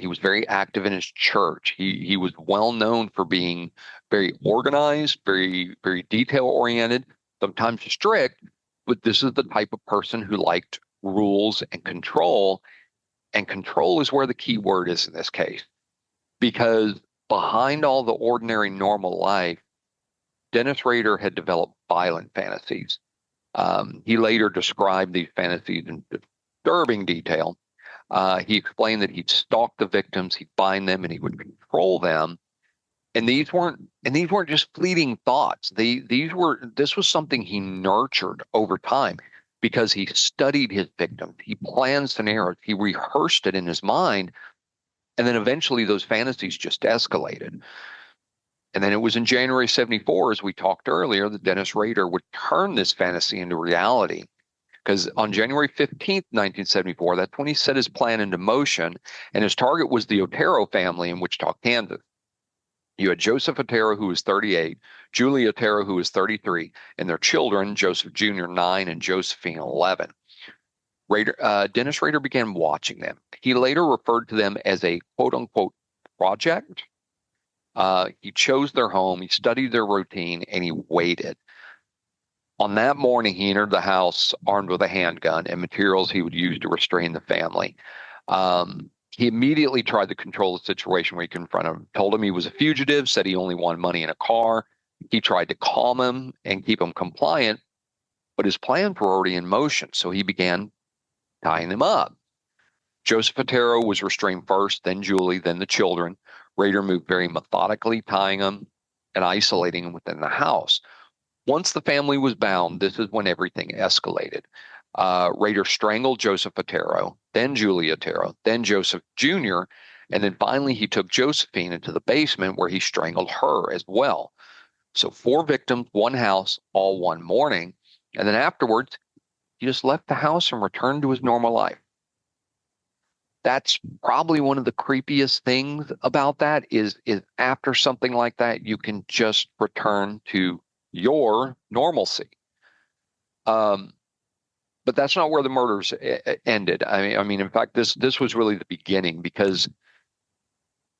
He was very active in his church. He was well known for being very organized, very, very detail-oriented, sometimes strict, but this is the type of person who liked rules and control is where the key word is in this case, because behind all the ordinary normal life, Dennis Rader had developed violent fantasies. He later described these fantasies in disturbing detail. He explained that he'd stalk the victims, he'd bind them, and he would control them. And these weren't just fleeting thoughts. This was something he nurtured over time, because he studied his victims, he planned scenarios, he rehearsed it in his mind, and then eventually those fantasies just escalated. And then it was in January 74, as we talked earlier, that Dennis Rader would turn this fantasy into reality. Because on January 15th, 1974, that's when he set his plan into motion, and his target was the Otero family in Wichita, Kansas. You had Joseph Otero, who was 38, Julie Otero, who was 33, and their children, Joseph Jr., 9, and Josephine, 11. Dennis Rader began watching them. He later referred to them as a quote-unquote project. He chose their home, he studied their routine, and he waited. On that morning, he entered the house armed with a handgun and materials he would use to restrain the family. He immediately tried to control the situation where he confronted him, told him he was a fugitive, said he only wanted money in a car. He tried to calm him and keep him compliant, but his plans were already in motion, so he began tying them up. Joseph Otero was restrained first, then Julie, then the children. Rader moved very methodically, tying them and isolating them within the house. Once the family was bound, this is when everything escalated. Rader strangled Joseph Otero, then Julie Otero, then Joseph Jr., and then finally he took Josephine into the basement where he strangled her as well. So 4 victims, 1 house, all one morning. And then afterwards, he just left the house and returned to his normal life. That's probably one of the creepiest things about that is after something like that, you can just return to your normalcy. But that's not where the murders ended. I mean, in fact, this was really the beginning, because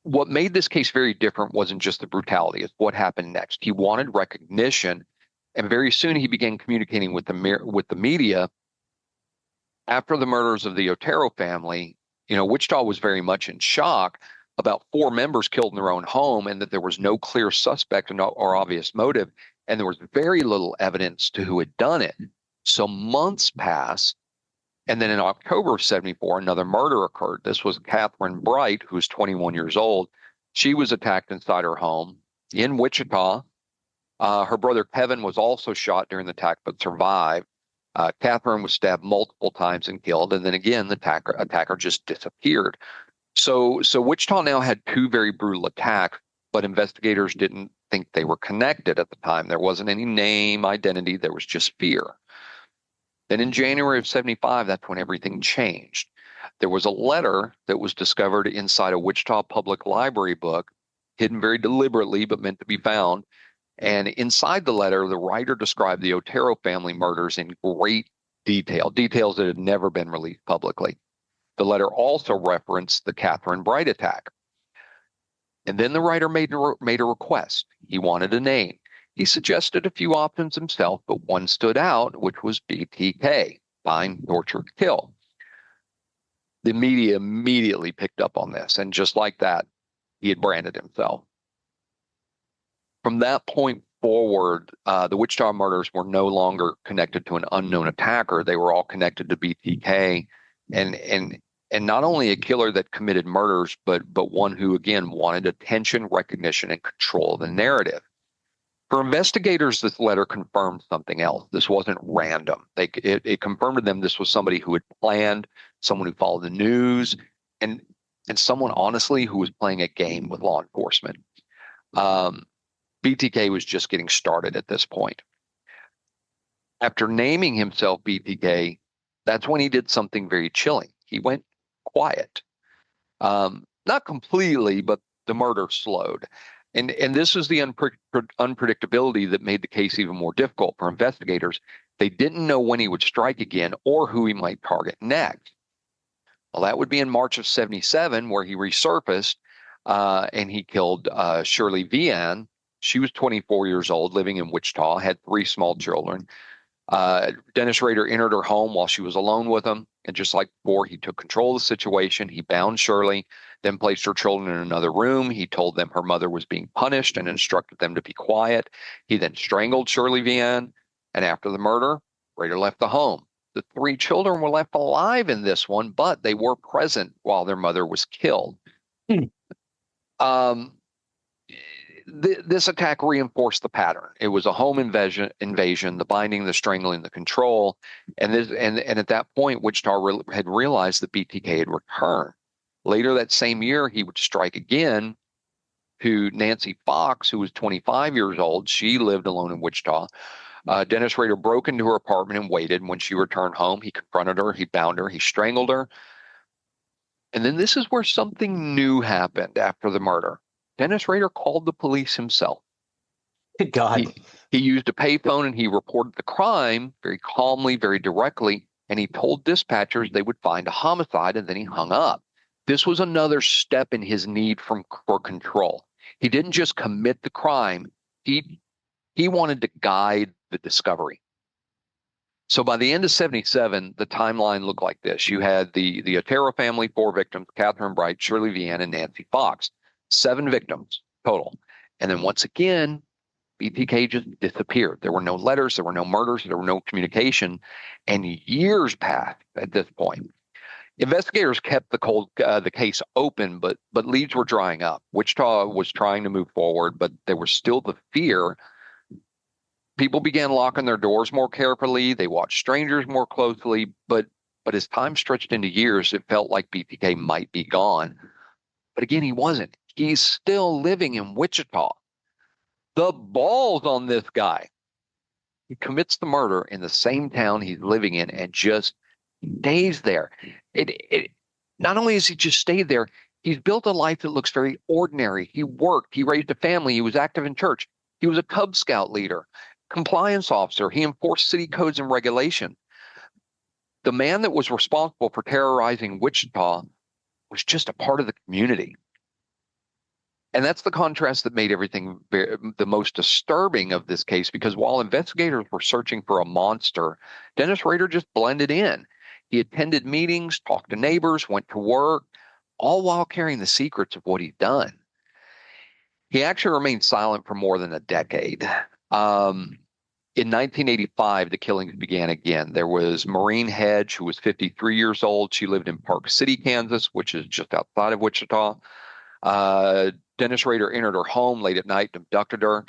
what made this case very different wasn't just the brutality, it's what happened next. He wanted recognition, And very soon he began communicating with the media. After the murders of the Otero family, Wichita was very much in shock about 4 members killed in their own home, and that there was no clear suspect or obvious motive, and there was very little evidence to who had done it. So months passed, and then in October of 74, another murder occurred. This was Catherine Bright, who was 21 years old. She was attacked inside her home in Wichita. Her brother Kevin was also shot during the attack, but survived. Catherine was stabbed multiple times and killed, and then again, the attacker just disappeared. So Wichita now had 2 very brutal attacks, but investigators didn't think they were connected at the time. There wasn't any name, identity. There was just fear. Then in January of 75, that's when everything changed. There was a letter that was discovered inside a Wichita Public Library book, hidden very deliberately, but meant to be found. And inside the letter, the writer described the Otero family murders in great details that had never been released publicly. The letter also referenced the Catherine Bright attack. And then the writer made a request. He wanted a name. He suggested a few options himself, but one stood out, which was BTK, bind, torture, kill. The media immediately picked up on this, and just like that, he had branded himself. From that point forward, the Wichita murders were no longer connected to an unknown attacker. They were all connected to BTK, and not only a killer that committed murders, but one who, again, wanted attention, recognition, and control of the narrative. For investigators, this letter confirmed something else. This wasn't random. It confirmed to them this was somebody who had planned, someone who followed the news, and someone, honestly, who was playing a game with law enforcement. BTK was just getting started at this point. After naming himself BTK, that's when he did something very chilling. He went quiet. Not completely, but the murder slowed. And this was the unpredictability that made the case even more difficult for investigators. They didn't know when he would strike again or who he might target next. Well, that would be in March of 77, where he resurfaced and he killed Shirley Vian. She was 24 years old, living in Wichita, had 3 small children. Dennis Rader entered her home while she was alone with him. And just like before, he took control of the situation. He bound Shirley, then placed her children in another room. He told them her mother was being punished and instructed them to be quiet. He then strangled Shirley Vian. And after the murder, Rader left the home. The 3 children were left alive in this one, but they were present while their mother was killed. This attack reinforced the pattern. It was a home invasion, the binding, the strangling, the control. And at that point, Wichita had realized that BTK had returned. Later that same year, he would strike again to Nancy Fox, who was 25 years old. She lived alone in Wichita. Dennis Rader broke into her apartment and waited. And when she returned home, he confronted her, he bound her, he strangled her. And then this is where something new happened after the murder. Dennis Rader called the police himself. Good God. He used a payphone and he reported the crime very calmly, very directly, and he told dispatchers they would find a homicide, and then he hung up. This was another step in his need for control. He didn't just commit the crime. He wanted to guide the discovery. So by the end of 77, the timeline looked like this. You had the Otero family, 4 victims, Catherine Bright, Shirley Vian, and Nancy Fox. 7 victims total. And then once again, BTK just disappeared. There were no letters, there were no murders, there were no communication, and years passed at this point. Investigators kept the case open, but leads were drying up. Wichita was trying to move forward, but there was still the fear. People began locking their doors more carefully. They watched strangers more closely, but as time stretched into years, it felt like BTK might be gone. But again, he wasn't. He's still living in Wichita. The balls on this guy. He commits the murder in the same town he's living in and just stays there. Not only has he just stayed there, he's built a life that looks very ordinary. He worked, he raised a family, he was active in church. He was a Cub Scout leader, compliance officer. He enforced city codes and regulation. The man that was responsible for terrorizing Wichita was just a part of the community. And that's the contrast that made everything the most disturbing of this case, because while investigators were searching for a monster, Dennis Rader just blended in. He attended meetings, talked to neighbors, went to work, all while carrying the secrets of what he'd done. He actually remained silent for more than a decade. In 1985, the killings began again. There was Maureen Hedge, who was 53 years old. She lived in Park City, Kansas, which is just outside of Wichita. Dennis Rader entered her home late at night and abducted her.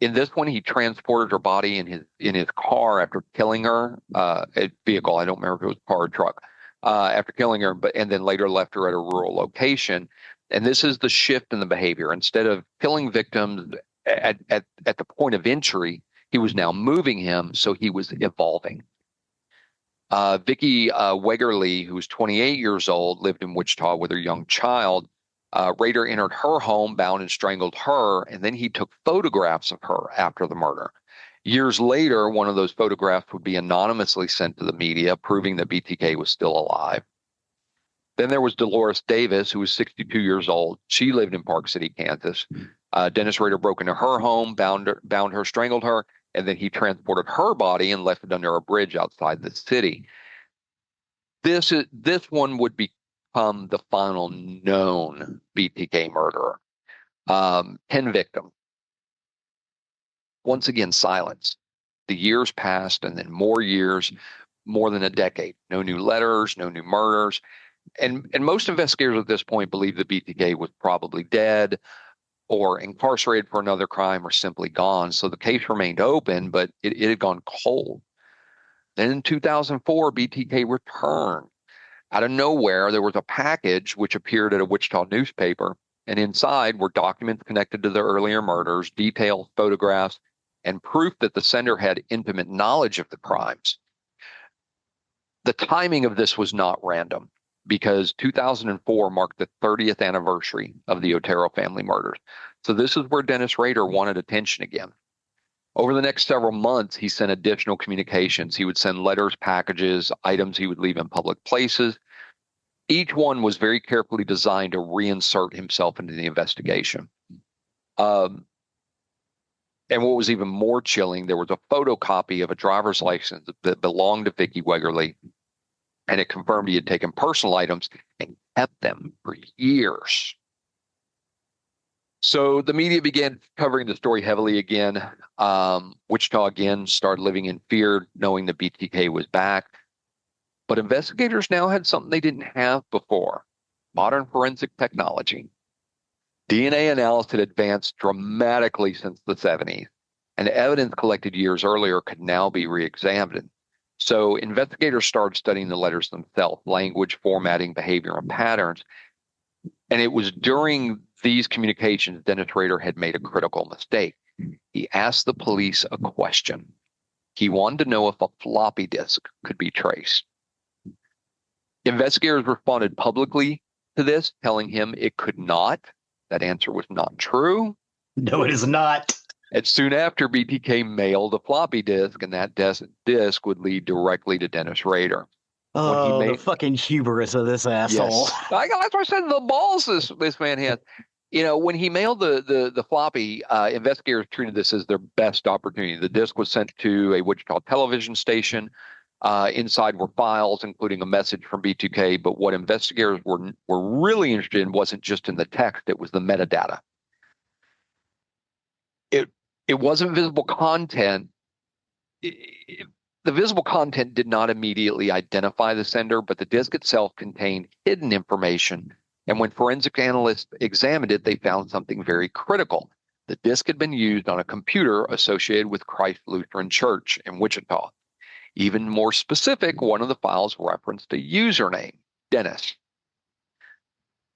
In this one, he transported her body in his car after killing her, a vehicle. I don't remember if it was a car or truck. After killing her, and then later left her at a rural location. And this is the shift in the behavior. Instead of killing victims at the point of entry, he was now moving him, so he was evolving. Vicki Wegerle, who was 28 years old, lived in Wichita with her young child. Rader entered her home, bound and strangled her, and then he took photographs of her after the murder. Years later, one of those photographs would be anonymously sent to the media, proving that BTK was still alive. Then there was Dolores Davis, who was 62 years old. She lived in Park City, Kansas. Dennis Rader broke into her home, bound her, strangled her, and then he transported her body and left it under a bridge outside the city. This one would become the final known BTK murderer. 10 victims. Once again, silence. The years passed, and then more years, more than a decade. No new letters, no new murders. And most investigators at this point believe that BTK was probably dead or incarcerated for another crime or simply gone. So the case remained open, but it had gone cold. Then in 2004, BTK returned. Out of nowhere, there was a package which appeared at a Wichita newspaper, and inside were documents connected to the earlier murders, details, photographs, and proof that the sender had intimate knowledge of the crimes. The timing of this was not random, because 2004 marked the 30th anniversary of the Otero family murders. So this is where Dennis Rader wanted attention again. Over the next several months, he sent additional communications. He would send letters, packages, items he would leave in public places. Each one was very carefully designed to reinsert himself into the investigation. And what was even more chilling, there was a photocopy of a driver's license that belonged to Vicki Wegerle, and it confirmed he had taken personal items and kept them for years. So the media began covering the story heavily again. Wichita again started living in fear, knowing that BTK was back. But investigators now had something they didn't have before: modern forensic technology. DNA analysis had advanced dramatically since the 70s, and evidence collected years earlier could now be re-examined. So investigators started studying the letters themselves, language, formatting, behavior, and patterns. And it was during these communications Dennis Rader had made a critical mistake. He asked the police a question. He wanted to know if a floppy disk could be traced. Investigators responded publicly to this, telling him it could not. That answer was not true. No, it is not. And soon after, BTK mailed a floppy disk, and that disk would lead directly to Dennis Rader. Oh, the fucking hubris of this asshole. Yes. That's why I said the balls this man has. You know, when he mailed the floppy, investigators treated this as their best opportunity. The disk was sent to a Wichita television station. Inside were files, including a message from BTK. But what investigators were really interested in wasn't just in the text; it was the metadata. It wasn't visible content. The visible content did not immediately identify the sender, but the disk itself contained hidden information. And when forensic analysts examined it, they found something very critical. The disk had been used on a computer associated with Christ Lutheran Church in Wichita. Even more specific, one of the files referenced a username, Dennis.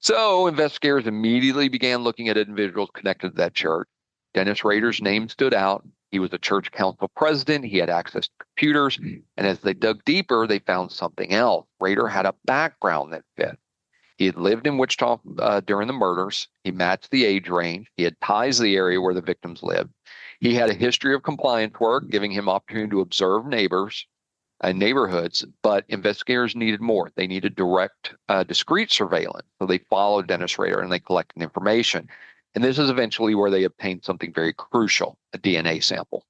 So investigators immediately began looking at individuals connected to that church. Dennis Rader's name stood out. He was a church council president. He had access to computers. And as they dug deeper, they found something else. Rader had a background that fit. He had lived in Wichita during the murders. He matched the age range. He had ties to the area where the victims lived. He had a history of compliance work, giving him opportunity to observe neighbors. neighborhoods, but investigators needed more. They needed direct, discrete surveillance. So they followed Dennis Rader and they collected information. And this is eventually where they obtained something very crucial, a DNA sample.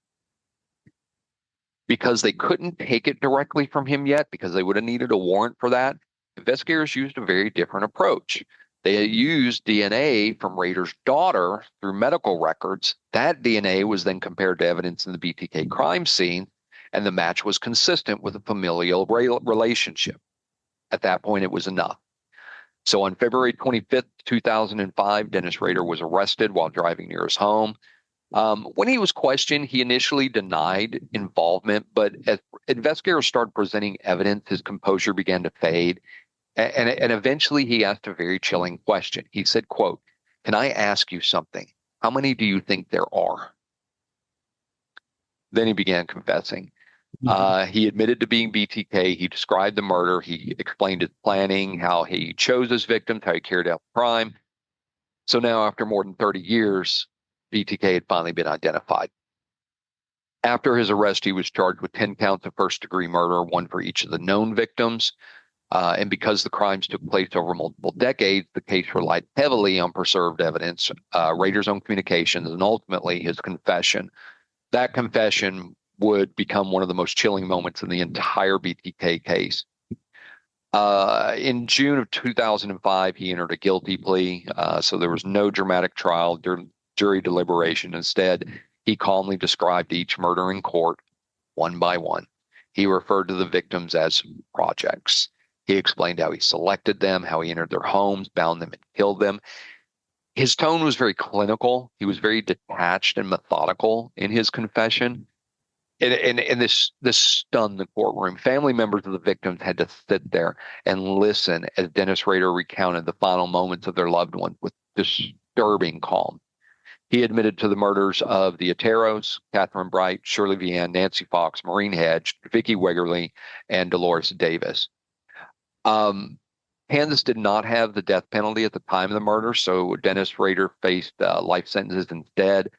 Because they couldn't take it directly from him yet, because they would have needed a warrant for that, investigators used a very different approach. They used DNA from Rader's daughter through medical records. That DNA was then compared to evidence in the BTK crime scene, and the match was consistent with a familial relationship. At that point, it was enough. So on February 25th, 2005, Dennis Rader was arrested while driving near his home. When he was questioned, he initially denied involvement, but as investigators started presenting evidence, his composure began to fade. And eventually he asked a very chilling question. He said, quote, "Can I ask you something? How many do you think there are?" Then he began confessing. He admitted to being BTK. He described the murder. He explained his planning, how he chose his victims, how he carried out the crime. So now, after more than 30 years, BTK had finally been identified. After his arrest, he was charged with 10 counts of first-degree murder, one for each of the known victims. And because the crimes took place over multiple decades, the case relied heavily on preserved evidence, Rader's own communications, and ultimately his confession. That confession would become one of the most chilling moments in the entire BTK case. In June of 2005, he entered a guilty plea, so there was no dramatic trial during jury deliberation. Instead, he calmly described each murder in court, one by one. He referred to the victims as projects. He explained how he selected them, how he entered their homes, bound them, and killed them. His tone was very clinical. He was very detached and methodical in his confession. And this stunned the courtroom. Family members of the victims had to sit there and listen as Dennis Rader recounted the final moments of their loved ones with disturbing calm. He admitted to the murders of the Oteros, Catherine Bright, Shirley Vianne, Nancy Fox, Maureen Hedge, Vicki Wegerly, and Dolores Davis. Kansas did not have the death penalty at the time of the murder, so Dennis Rader faced life sentences instead.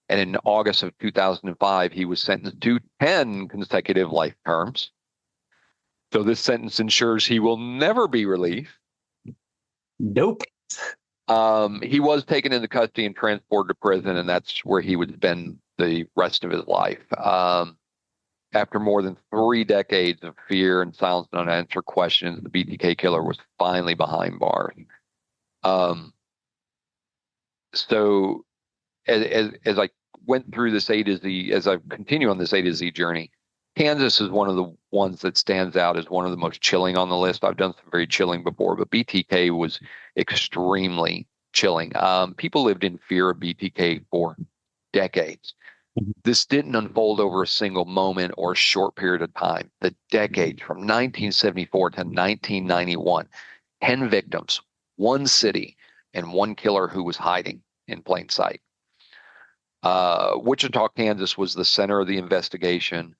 And in August of 2005, he was sentenced to 10 consecutive life terms. So this sentence ensures he will never be released. Nope. He was taken into custody and transported to prison, and that's where he would spend the rest of his life. After more than 3 decades of fear and silence and unanswered questions, the BTK killer was finally behind bars. So as I went through this A to Z, as I continue on this A to Z journey, Kansas is one of the ones that stands out as one of the most chilling on the list. I've done some very chilling before, but BTK was extremely chilling. People lived in fear of BTK for decades. This didn't unfold over a single moment or a short period of time. The decades from 1974 to 1991, 10 victims, 1 city, and 1 killer who was hiding in plain sight. Wichita, Kansas was the center of the investigation.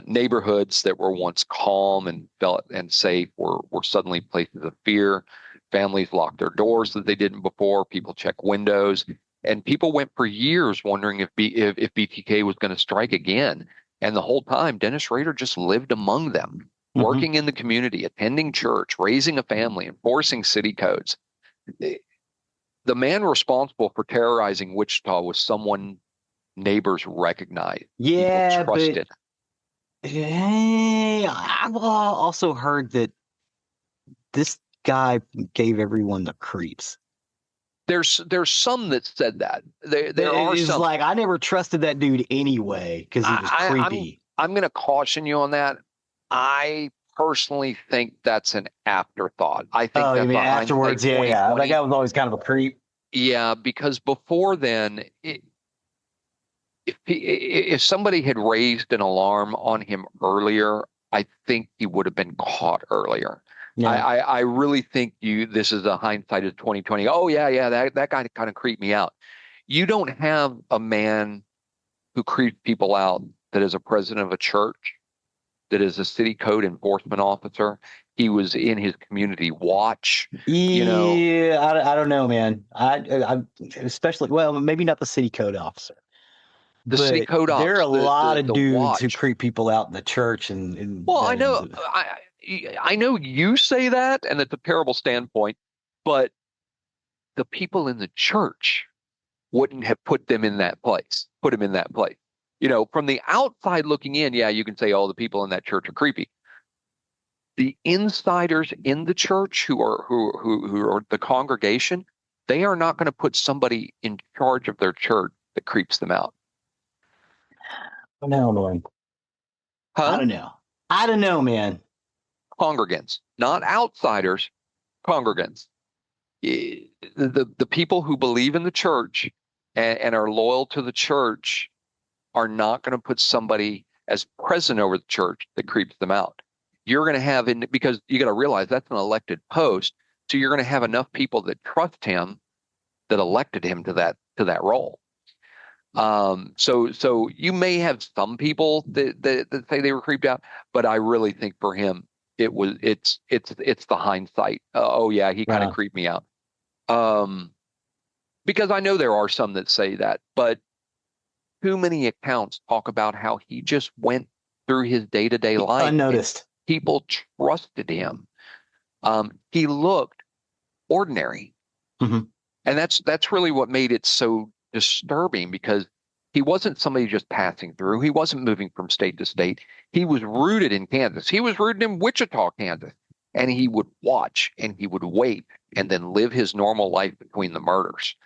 Neighborhoods that were once calm and felt and safe were suddenly places of fear. Families locked their doors that they didn't before. People checked windows. And people went for years wondering if BTK was going to strike again. And the whole time, Dennis Rader just lived among them, working in the community, attending church, raising a family, enforcing city codes. The man responsible for terrorizing Wichita was someone neighbors recognized. Yeah, trusted. But I've also heard that this guy gave everyone the creeps. There's some that said that. There are some. Like, I never trusted that dude anyway because he was creepy. I'm going to caution you on that. I personally think that's an afterthought. I think you mean afterwards? Yeah. That guy was always kind of a creep. Yeah, because before then, if somebody had raised an alarm on him earlier, I think he would have been caught earlier. Yeah. I really think this is a hindsight of 2020. Oh yeah, that guy kind of creeped me out. You don't have a man who creeps people out that is a president of a church, that is a city code enforcement officer. He was in his community watch. Yeah, I don't know, man. I especially, well, maybe not the city code officer. The sneak code there are ops, a lot of the dudes who watch. creep people out in the church, and Well, that ends it. I know you say that, and it's a terrible standpoint, but the people in the church wouldn't have put them in that place. Put him in that place. From the outside looking in, yeah, you can say, oh, the people in that church are creepy. The insiders in the church who are the congregation, they are not going to put somebody in charge of their church that creeps them out. No, man. Huh? I don't know, man. Congregants, not outsiders, congregants. The people who believe in the church and are loyal to the church are not going to put somebody as president over the church that creeps them out. You're going to have because you got to realize that's an elected post, so you're going to have enough people that trust him that elected him to that role. So you may have some people that say they were creeped out, but I really think for him it's the hindsight. Oh yeah, he kind of creeped me out. Because I know there are some that say that, but too many accounts talk about how he just went through his day-to-day life unnoticed. People trusted him. He looked ordinary. Mm-hmm. And that's really what made it so disturbing, because he wasn't somebody just passing through. He wasn't moving from state to state. He was rooted in Kansas. He was rooted in Wichita, Kansas. And he would watch and he would wait and then live his normal life between the murders.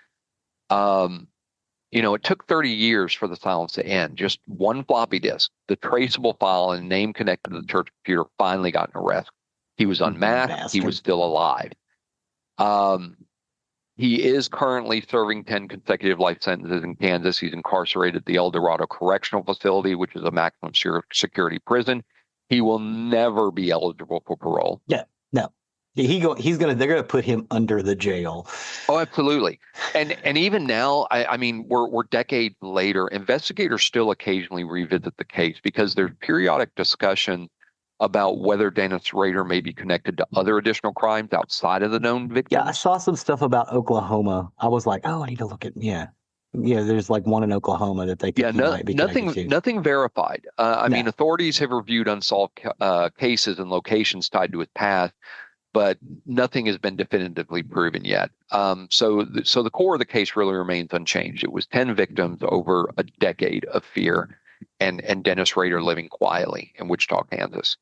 It took 30 years for the silence to end. Just one floppy disk, the traceable file and name connected to the church computer finally got an arrest. He was unmasked. He was still alive. He is currently serving 10 consecutive life sentences in Kansas. He's incarcerated at the El Dorado Correctional Facility, which is a maximum security prison. He will never be eligible for parole. Yeah, no. They're gonna put him under the jail. Oh, absolutely. And even now, I mean, we're decades later. Investigators still occasionally revisit the case because there's periodic discussion about whether Dennis Rader may be connected to other additional crimes outside of the known victims. Yeah, I saw some stuff about Oklahoma. I was like, oh, I need to look at yeah. There's like one in Oklahoma that they think might be connected to. Nothing verified. I mean, authorities have reviewed unsolved cases and locations tied to his past, but nothing has been definitively proven yet. So the core of the case really remains unchanged. It was 10 victims over a decade of fear, and Dennis Rader living quietly in Wichita, Kansas.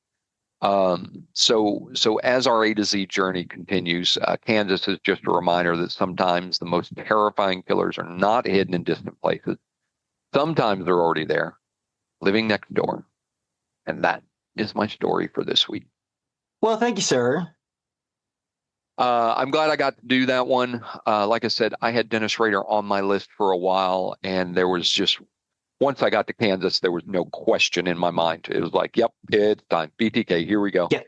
So as our A to Z journey continues, Kansas is just a reminder that sometimes the most terrifying killers are not hidden in distant places. Sometimes they're already there, living next door. And that is my story for this week. Well, thank you, sir. I'm glad I got to do that one. Like I said, I had Dennis Rader on my list for a while, and there was just, once I got to Kansas, there was no question in my mind. It was like, yep, it's time. BTK, here we go. Yeah.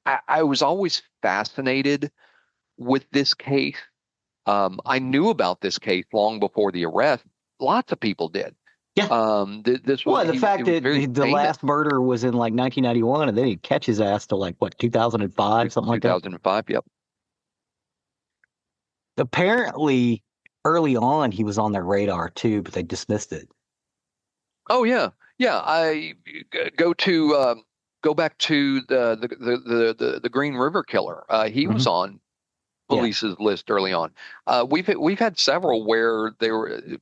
I was always fascinated with this case. I knew about this case long before the arrest. Lots of people did. Yeah. The fact that the last murder was in like 1991, and then he'd catch his ass to like, what, 2005, something like that? 2005, yep. Apparently, early on, he was on their radar too, but they dismissed it. Oh yeah, yeah. I go back to the Green River killer. He was on police's list early on. We've had several where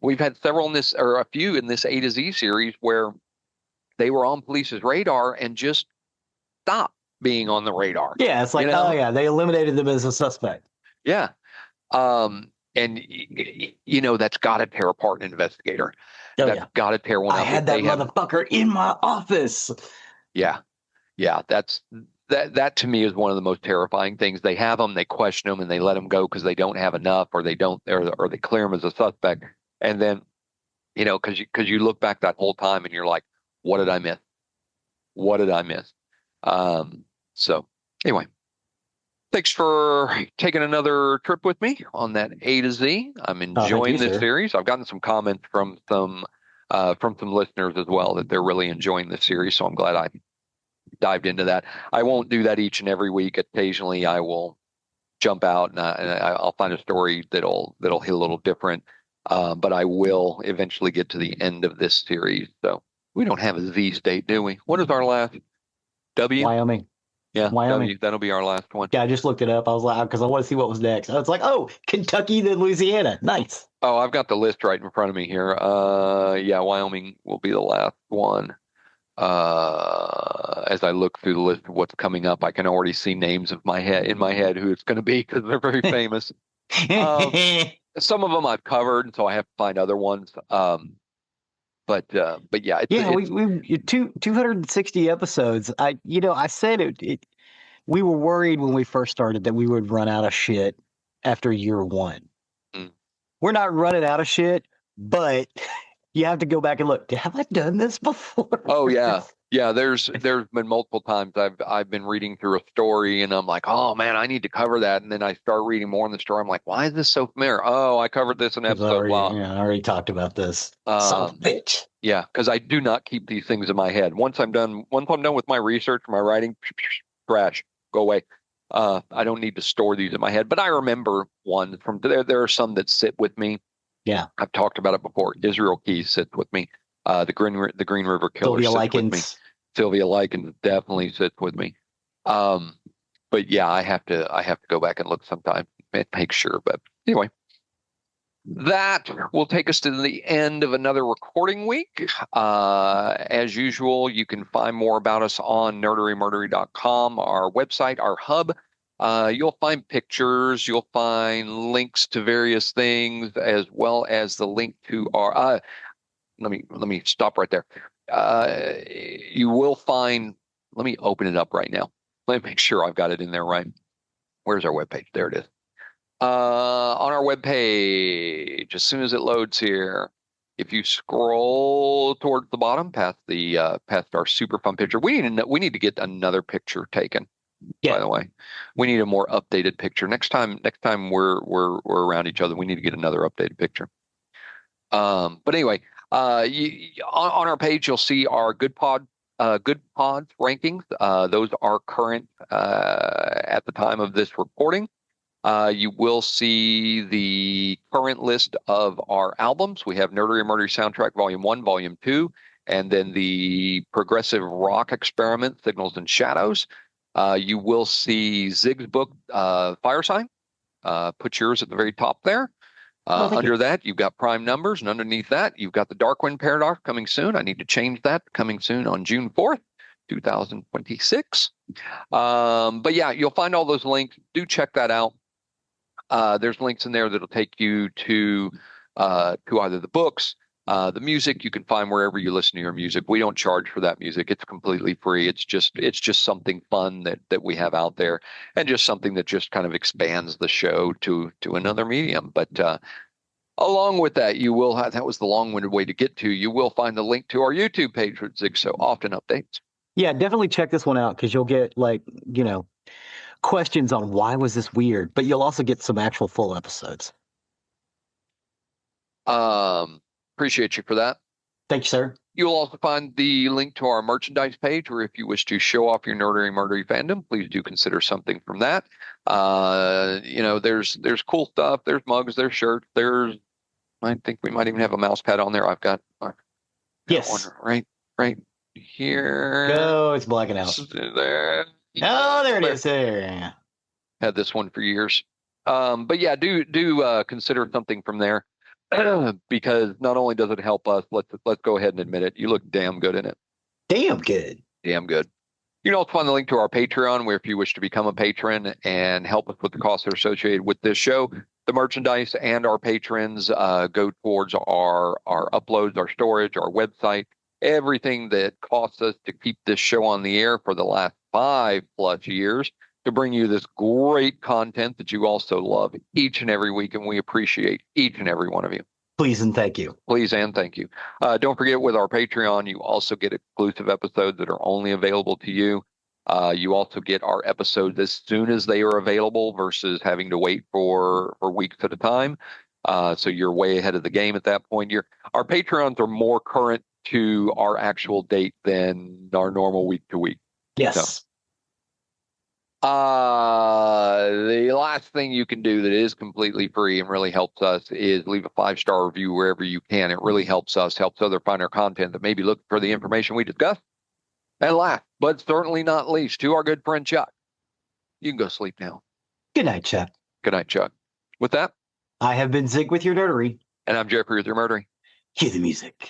we've had several in this, or a few in this A to Z series where they were on police's radar and just stopped being on the radar. Yeah, it's like, oh yeah, they eliminated them as a suspect. Yeah. And that's got to tear apart an investigator. That's got to tear one up. I had that motherfucker in my office. Yeah. That to me is one of the most terrifying things. They have them, they question them, and they let them go because they don't have enough, or they don't, or they clear them as a suspect. And then, because you look back that whole time and you're like, what did I miss? What did I miss? So anyway. Thanks for taking another trip with me on that A to Z. I'm enjoying this series. I've gotten some comments from some listeners as well that they're really enjoying this series. So I'm glad I dived into that. I won't do that each and every week. Occasionally, I will jump out and I'll find a story that'll hit a little different. but I will eventually get to the end of this series. So we don't have a Z state, do we? What is our last? W? Wyoming. Yeah, Wyoming. W. That'll be our last one. Yeah, I just looked it up. I was like, because I want to see what was next. I was like, oh, Kentucky, then Louisiana. Nice. Oh, I've got the list right in front of me here. Yeah, Wyoming will be the last one. As I look through the list of what's coming up, I can already see names in my head who it's going to be because they're very famous. Some of them I've covered, so I have to find other ones. But yeah, we 260 episodes. I said it. We were worried when we first started that we would run out of shit after year one. We're not running out of shit, but you have to go back and look. Have I done this before? Oh yeah. Yeah, there's been multiple times I've been reading through a story and I'm like, oh man, I need to cover that. And then I start reading more in the story. I'm like, why is this so familiar? Oh, I covered this in episode one. Yeah, I already talked about this. Son of a bitch. Yeah, because I do not keep these things in my head. Once I'm done with my research, my writing, trash, go away. I don't need to store these in my head. But I remember one from there. There are some that sit with me. Yeah, I've talked about it before. Israel Keys sits with me. The Green River Killer sits with me. Sylvia Likens definitely sits with me. But yeah, I have to go back and look sometime and make sure. But anyway, that will take us to the end of another recording week. As usual, you can find more about us on nerderymurdery.com, our website, our hub. You'll find pictures, you'll find links to various things, as well as the link to our. Let me stop right there. You will find. Let me open it up right now. Let me make sure I've got it in there right. Where's our webpage? There it is. On our webpage, as soon as it loads here, if you scroll towards the bottom past our super fun picture, we need to get another picture taken. Yeah. By the way, we need a more updated picture. Next time we're around each other, we need to get another updated picture. But anyway, on our page, you'll see our Good Pods rankings. Those are current at the time of this recording. You will see the current list of our albums. We have Nerdery Murdery Soundtrack Volume 1, Volume 2, and then the Progressive Rock Experiment, Signals and Shadows. You will see Zig's book, Fire Sign. Put yours at the very top there. Under that, you've got prime numbers, and underneath that, you've got the Darkwind Paradox coming soon. I need to change that. Coming soon on June 4th, 2026. But yeah, you'll find all those links. Do check that out. There's links in there that'll take you to either the books, the music. You can find wherever you listen to your music. We don't charge for that music. It's completely free. It's just something fun that we have out there, and just something that just kind of expands the show to another medium. But along with that, you will have, that was the long-winded way to get to, you will find the link to our YouTube page, which Zig so often updates. Yeah, definitely check this one out, because you'll get questions on why was this weird, but you'll also get some actual full episodes. Appreciate you for that. Thank you, sir. You'll also find the link to our merchandise page, where if you wish to show off your Nerdery Murdery fandom, please do consider something from that. There's cool stuff. There's mugs, there's shirts, I think we might even have a mouse pad on there. I've got yes, one right here. No, it's blacking out. There. Oh, there it is. There. Had this one for years. But yeah, do consider something from there. Because not only does it help us, let's go ahead and admit it, you look damn good in it. Damn good. Damn good. You can also find the link to our Patreon, where if you wish to become a patron and help us with the costs that are associated with this show, the merchandise and our patrons go towards our uploads, our storage, our website, everything that costs us to keep this show on the air for the last 5+ years, to bring you this great content that you also love each and every week, and we appreciate each and every one of you. Please and thank you. Please and thank you. Don't forget, with our Patreon, you also get exclusive episodes that are only available to you. You also get our episodes as soon as they are available, versus having to wait for weeks at a time. So you're way ahead of the game at that point. Our Patreons are more current to our actual date than our normal week to week. Yes. So, The last thing you can do that is completely free and really helps us is leave a 5-star review wherever you can. It really helps us, helps others find our content that may be looking for the information we discussed. And last, but certainly not least, to our good friend Chuck. You can go sleep now. Good night, Chuck. Good night, Chuck. With that, I have been Zig with your Nerdery. and I'm Jeffrey with your Murdery. Cue the music.